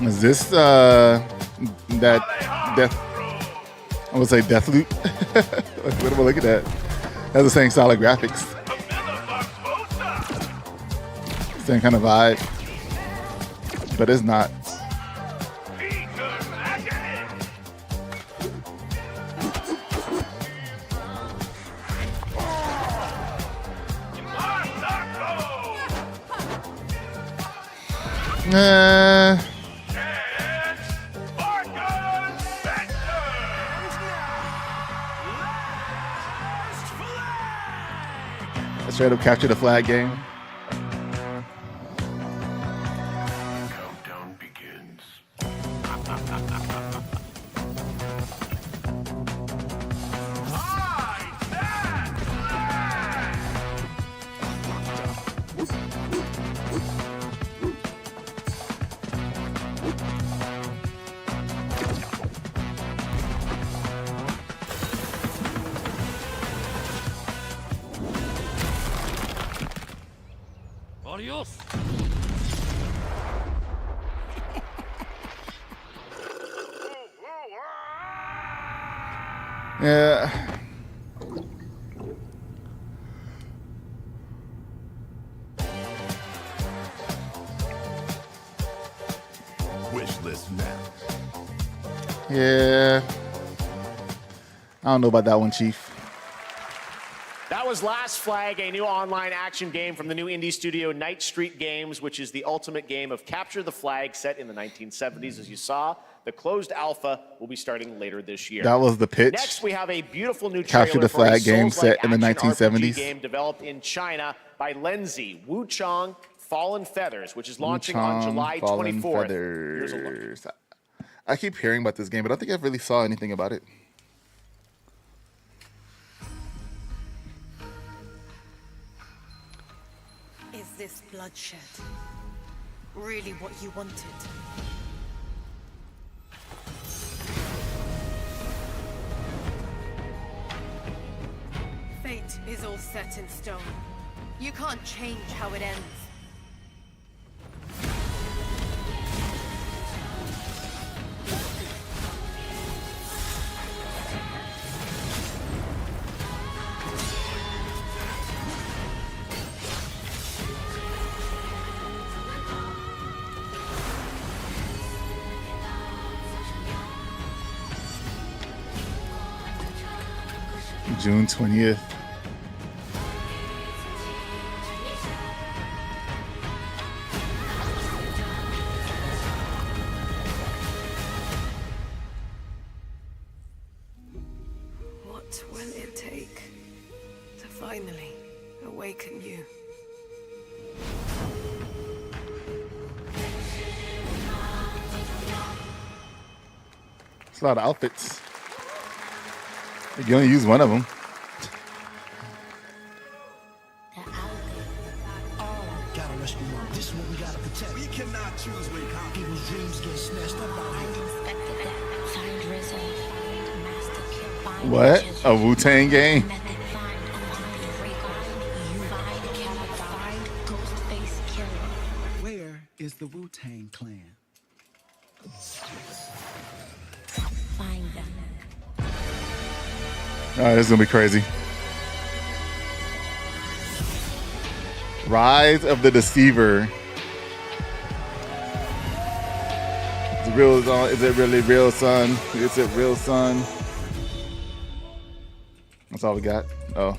Is this that death? I would say Deathloop. What am I looking at? That's the same solid graphics. Same kind of vibe, but it's not. Straight up capture the flag game. Countdown begins. Adios. Yeah. Wish list now. Yeah. I don't know about that one, Chief. That was was Last Flag, a new online action game from the new indie studio Night Street Games, which is the ultimate game of capture the flag set in the 1970s, as you saw. The closed alpha will be starting later this year. That was the pitch. Next, we have a beautiful new trailer Capture the for a Flag game Souls-like set in the action 1970s. RPG game developed in China by Lenzi Wuchang Fallen Feathers, which is launching on July 24th. Here's a look. I keep hearing about this game, but I don't think I really saw anything about it. Is this bloodshed really what you wanted? Fate is all set in stone. You can't change how it ends. June 20th. What will it take to finally awaken you? It's a lot of outfits. You can only use one of them. Gotta rescue them. This is what we gotta protect. We cannot choose when people's dreams get snatched up out here. What? A Wu-Tang game? Where is the Wu-Tang Clan? Find them. Oh, this is gonna be crazy. Rise of the Deceiver. Is it really real, son? Is it real, son? That's all we got. Oh.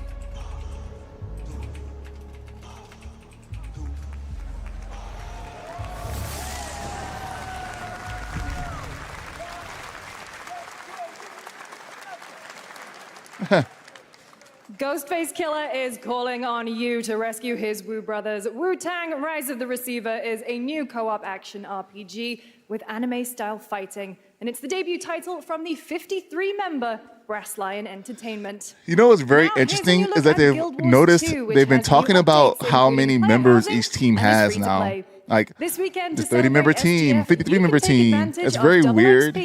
Ghostface Killer is calling on you to rescue his Wu brothers. Wu-Tang Rise of the Receiver is a new co-op action RPG with anime-style fighting, and it's the debut title from the 53-member Brass Lion Entertainment. You know what's very interesting is that they've noticed they've been talking about how many members each team has now. Like This weekend, the 30-member team, 53-member team. It's very weird.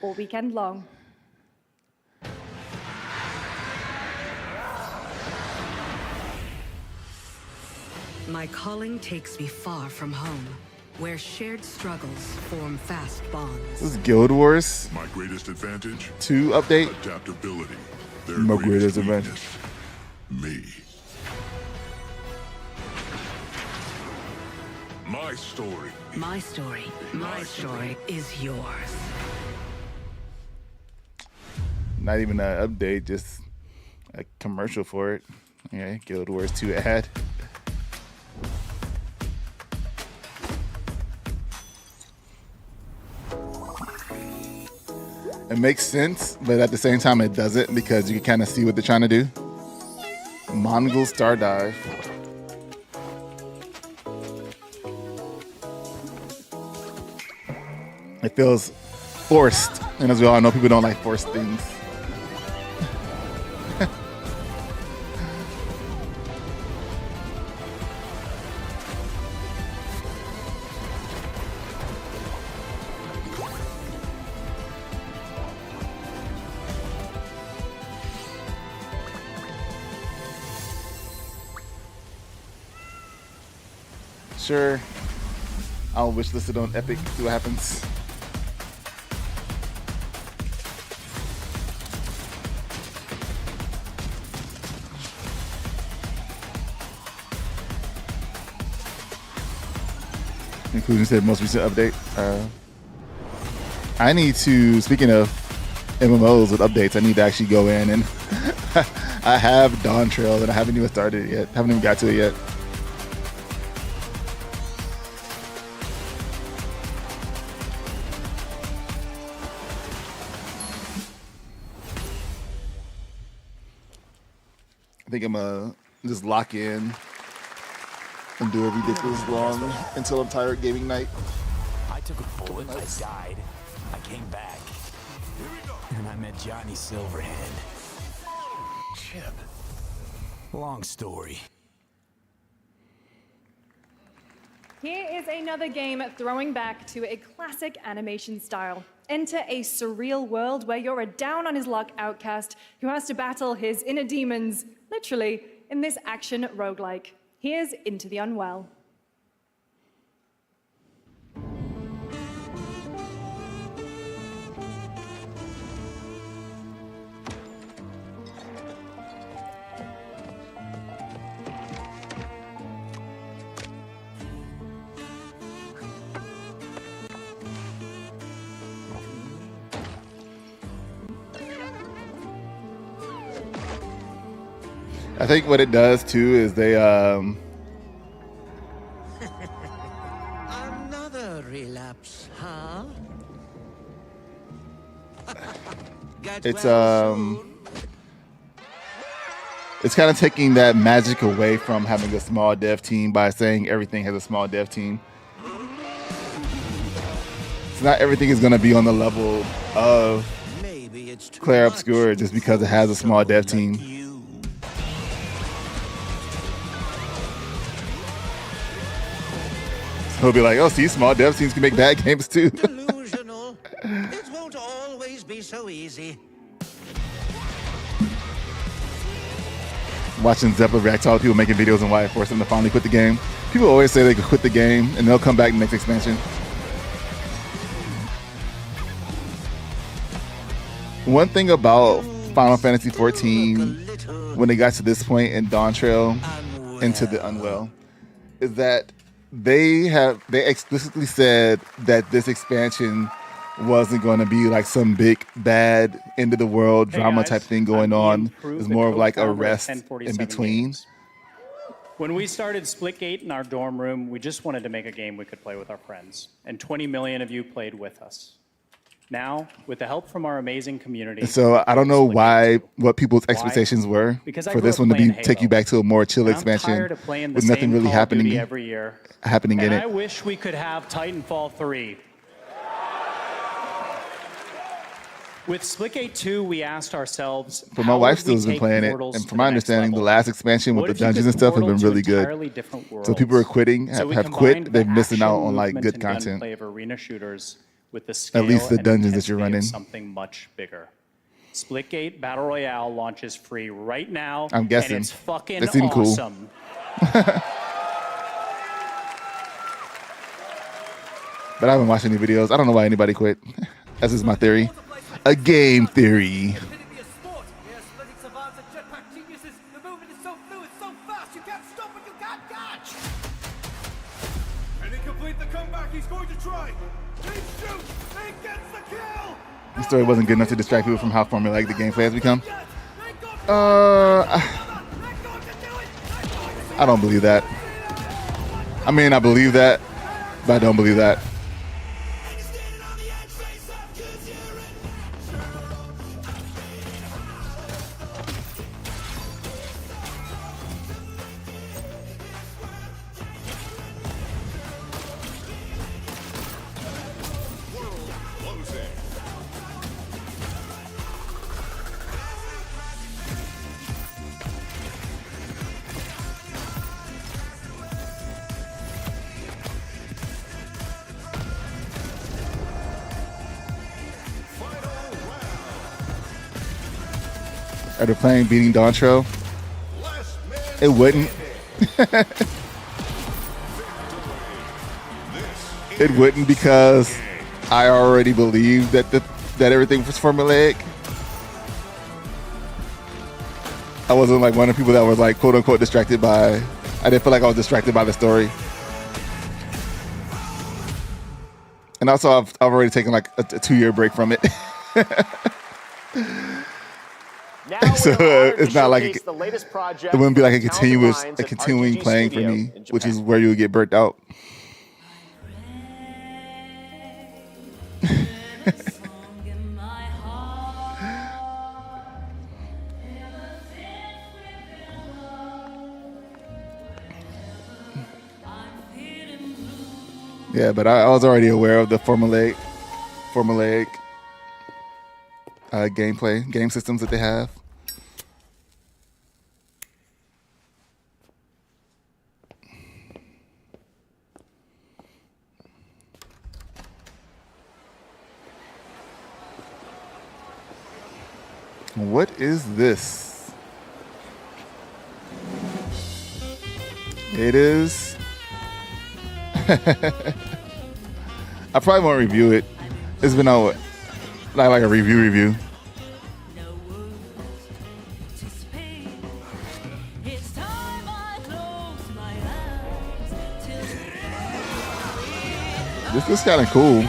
All weekend long. My calling takes me far from home, where shared struggles form fast bonds. This is Guild Wars. My greatest advantage? 2 update. Adaptability. Their My greatest weakness, advantage. Me. My story. My story is yours. Not even an update, just a commercial for it. Okay, Guild Wars 2 ad. It makes sense, but at the same time it doesn't, because you can kind of see what they're trying to do. Mongol Star Dive. It feels forced, and as we all know, people don't like forced things. Sure, I'll wishlist it on Epic, see what happens. Including said most recent update. I need to, speaking of MMOs with updates, I need to actually go in and I have Dawn Trail and I haven't even started it yet. Haven't even got to it yet. I think I'm gonna just lock in and do a ridiculous long until I'm tired gaming night. I took a bullet, I died, I came back, and I met Johnny Silverhand. Chip. Long story. Here is another game throwing back to a classic animation style. Enter a surreal world where you're a down-on-his-luck outcast who has to battle his inner demons, literally, in this action roguelike. Here's Into the Unwell. I think what it does too is they Another relapse, huh? it's kind of taking that magic away from having a small dev team by saying everything has a small dev team. So not everything is going to be on the level of Claire Obscura just because it has a small dev team. He'll be like, oh, see, small dev teams can make bad games too. Delusional. It won't always be so easy. Watching Zeppelin react to all the people making videos and why it forced them to finally quit the game. People always say they could quit the game and they'll come back in the next expansion. One thing about Final Fantasy XIV, when they got to this point in Dawn Trail, Into the Unwell, is that they explicitly said that this expansion wasn't going to be like some big bad end of the world drama type thing going on. It's more of like a rest in between. When we started Splitgate in our dorm room, we just wanted to make a game we could play with our friends, and 20 million of you played with us. Now, with the help from our amazing community, so I don't know what people's expectations were for this one to take you back to a more chill expansion with nothing really happening in it. I wish we could have Titanfall 3. With Splitgate 2, we asked ourselves, but my wife still has been playing it, and from my understanding, the last expansion with the dungeons and stuff have been really good. So people are quitting, have quit, they're missing out on like good content. With the scale at least the and dungeons that you're running. Something much bigger. Splitgate Battle Royale launches free right now. I'm guessing. And it's fucking That seemed awesome. Cool. But I haven't watched any videos. I don't know why anybody quit. That's just my theory. A game theory. The story wasn't good enough to distract people from how formulaic the gameplay has become. I don't believe that. I mean, I believe that, but I don't believe that. Are they playing Beating Dawn Trail? It wouldn't. It wouldn't because I already believed that everything was formulaic. I wasn't like one of the people that was like quote unquote distracted by. I didn't feel like I was distracted by the story. And also, I've already taken like a 2-year break from it. Now So we are honored it's to not like showcase the latest project it wouldn't be from like the talented minds a at continuing RGG playing for Studio me, in which Japan. is where you would get burnt out. Yeah, but I was already aware of the formulaic game systems that they have. What is this? It is. I probably won't review it. It's been out like a review. This is kind of cool.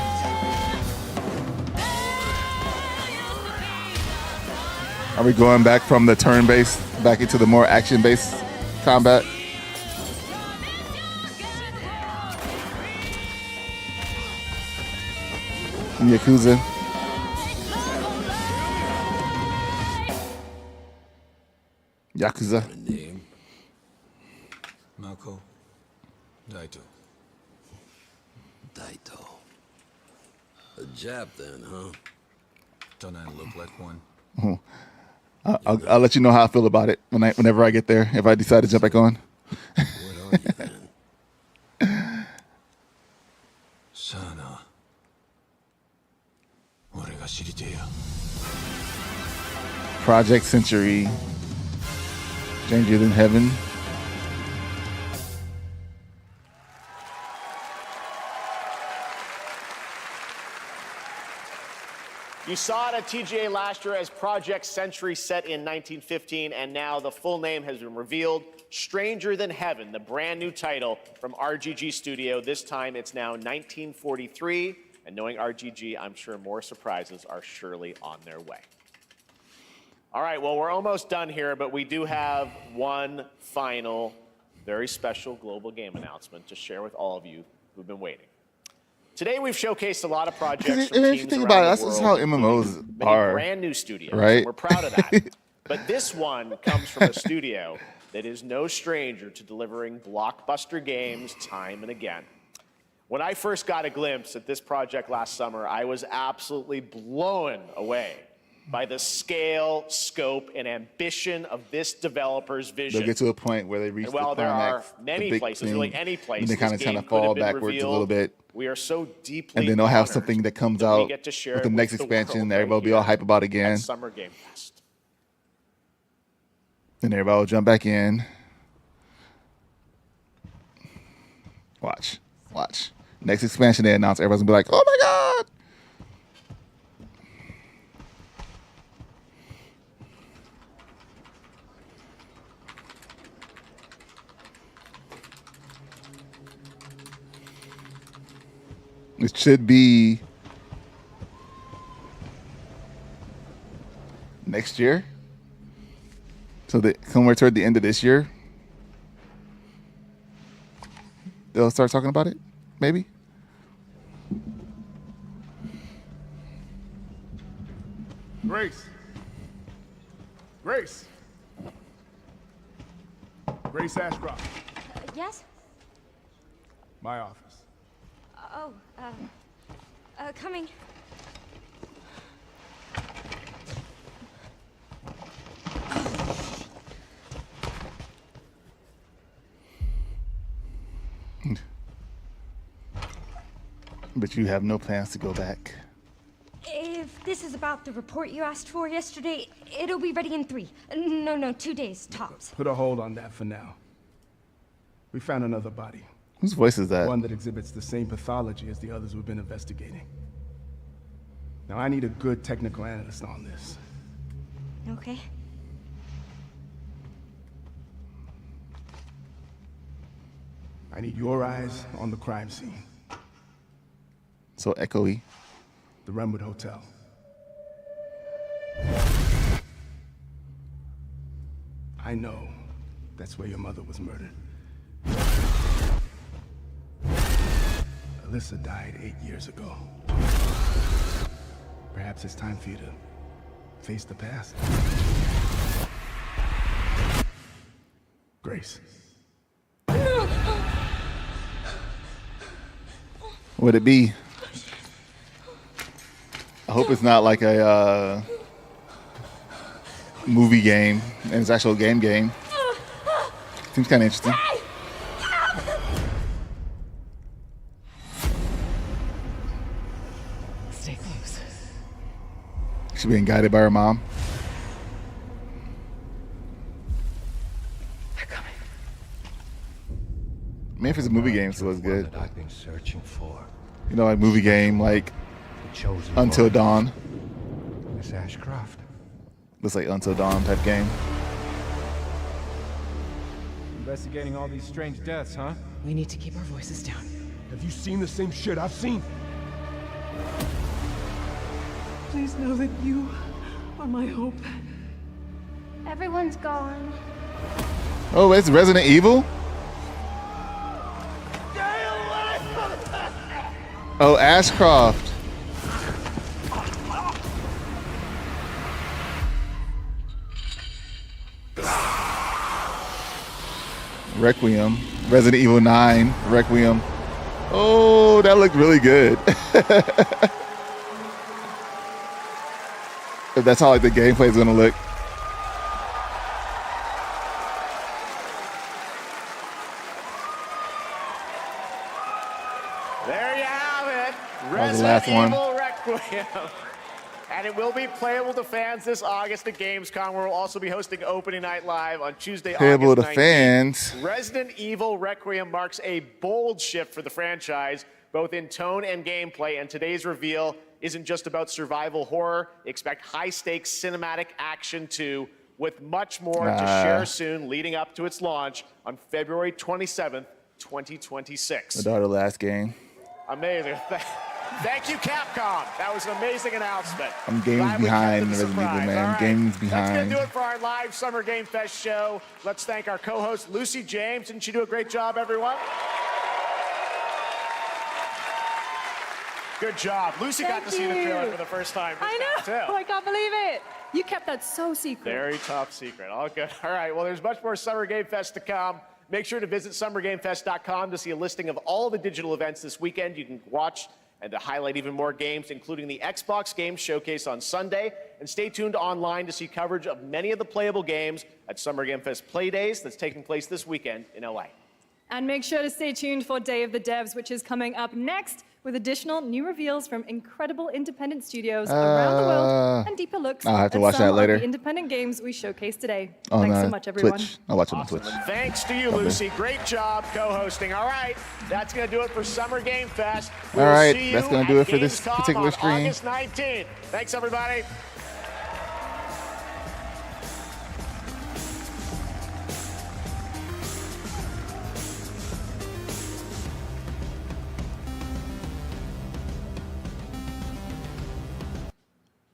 Are we going back from the turn-based back into the more action-based combat? Yakuza. Name? Mako. Daito. Daito. A Jap then, huh? Don't I look like one? I'll let you know how I feel about it whenever I get there, if I decide to jump back on. What are you then? Sana. Project Century. Stranger Than Heaven. You saw it at TGA last year as Project Century set in 1915, and now the full name has been revealed. Stranger Than Heaven, the brand new title from RGG Studio. This time it's now 1943, and knowing RGG, I'm sure more surprises are surely on their way. All right, well, we're almost done here, but we do have one final, very special global game announcement to share with all of you who've been waiting. Today we've showcased a lot of projects from If you teams think around about it, the that's world, how MMOs many are, brand new studios, right? and we're proud of that. But this one comes from a studio that is no stranger to delivering blockbuster games time and again. When I first got a glimpse at this project last summer, I was absolutely blown away by the scale, scope, and ambition of this developer's vision. They'll get to a point where they reach And while the there are climax, many the big places, thing, really any place, and they this kind game of could have fall been backwards revealed, a little bit. we are so deeply And then they'll have honored something that comes that we out get to share with the it next the expansion. world Everybody right will be all here hype about it at again. Summer Game Fest. Then everybody will jump back in. Watch. Next expansion they announce, everybody's gonna be like, "Oh my god!" It should be next year. So somewhere toward the end of this year, they'll start talking about it, maybe. Grace Ashcroft, Yes? my office. Oh, coming. But you have no plans to go back. If this is about the report you asked for yesterday, it'll be ready in 3. No, 2 days, tops. Put a hold on that for now. We found another body. Whose voice is that? One that exhibits the same pathology as the others we've been investigating. Now, I need a good technical analyst on this. Okay. I need your eyes on the crime scene. So echoey. The Renwood Hotel. I know that's where your mother was murdered. Alyssa died 8 years ago. Perhaps it's time for you to face the past. Grace. Would it be? I hope it's not like a movie game and it's actual game. Seems kind of interesting. Stay close. She's being guided by her mom. They're coming. Maybe if it's a movie game, so it's good. That I've been searching for. You know, like movie game, like The chosen Until one. Dawn. Miss Ashcroft. Looks like Until Dawn type game. Investigating all these strange deaths, huh? We need to keep our voices down. Have you seen the same shit I've seen? Please know that you are my hope. Everyone's gone. Oh, it's Resident Evil? Oh, Ashcroft. Requiem. Resident Evil 9. Requiem. Oh, that looked really good. If that's how like the gameplay is gonna look. There you have it. That was the last one. Evil Requiem. And it will be playable to fans this August at Gamescom, where we'll also be hosting Opening Night Live on Tuesday, Playable August to 19th. fans. Resident Evil Requiem marks a bold shift for the franchise, both in tone and gameplay, and today's reveal isn't just about survival horror. Expect high-stakes cinematic action too, with much more to share soon leading up to its launch on February 27th, 2026. The daughter last game. Amazing. Thank you, Capcom. That was an amazing announcement. I'm games Glad we behind kept it a Resident Evil, surprise. man. All right. Games That's behind. going to do it for our live Summer Game Fest show. Let's thank our co-host, Lucy James. Didn't she do a great job, everyone? Good job. Lucy got to see the trailer for the first time. I know. Too. I can't believe it. You kept that so secret. Very top secret. All good. All right. Well, there's much more Summer Game Fest to come. Make sure to visit summergamefest.com to see a listing of all the digital events this weekend you can watch and to highlight even more games, including the Xbox Games Showcase on Sunday. And stay tuned online to see coverage of many of the playable games at Summer Game Fest Play Days that's taking place this weekend in LA. And make sure to stay tuned for Day of the Devs, which is coming up next with additional new reveals from incredible independent studios around the world and deeper looks I'll have to at watch some that later. of the independent games we showcased today. On Thanks so much, everyone. Twitch. I'll watch it on Twitch. And thanks to you, Lucy. Great job co-hosting. All right, that's going to do it for Summer Game Fest. All right, See that's you gonna do at it for this Gamescom particular on stream. August 19th. Thanks, everybody.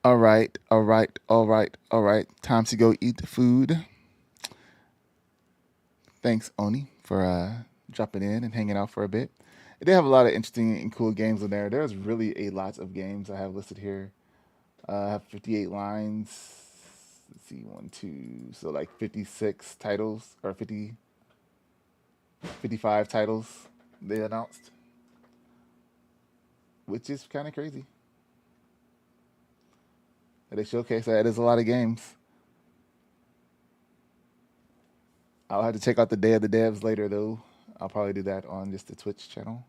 All right. Time to go eat the food. Thanks, Oni, for dropping in and hanging out for a bit. They have a lot of interesting and cool games in there. There's really a lot of games I have listed here. I have 58 lines. Let's see, 1, 2, so like 56 titles, or 55 titles they announced, which is kind of crazy. They showcase that. It is a lot of games. I'll have to check out the Day of the Devs later, though. I'll probably do that on just the Twitch channel.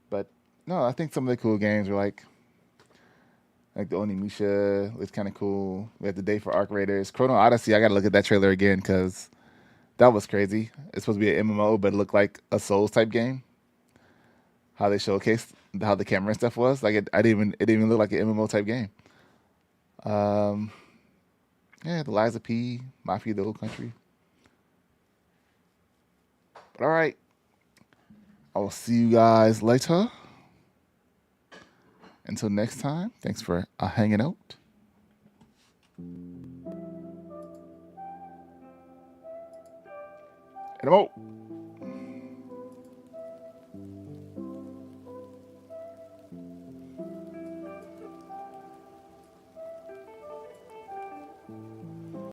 But no, I think some of the cool games are like the Onimusha is kind of cool. We have the Day for Arc Raiders. Chrono Odyssey, I got to look at that trailer again because that was crazy. It's supposed to be an MMO, but it looked like a Souls type game. How they showcased how the camera and stuff was. Like it didn't even look like an MMO type game. Yeah, the Liza P, Mafia, the Old Country. But all right. I will see you guys later. Until next time, thanks for hanging out. And I'm out.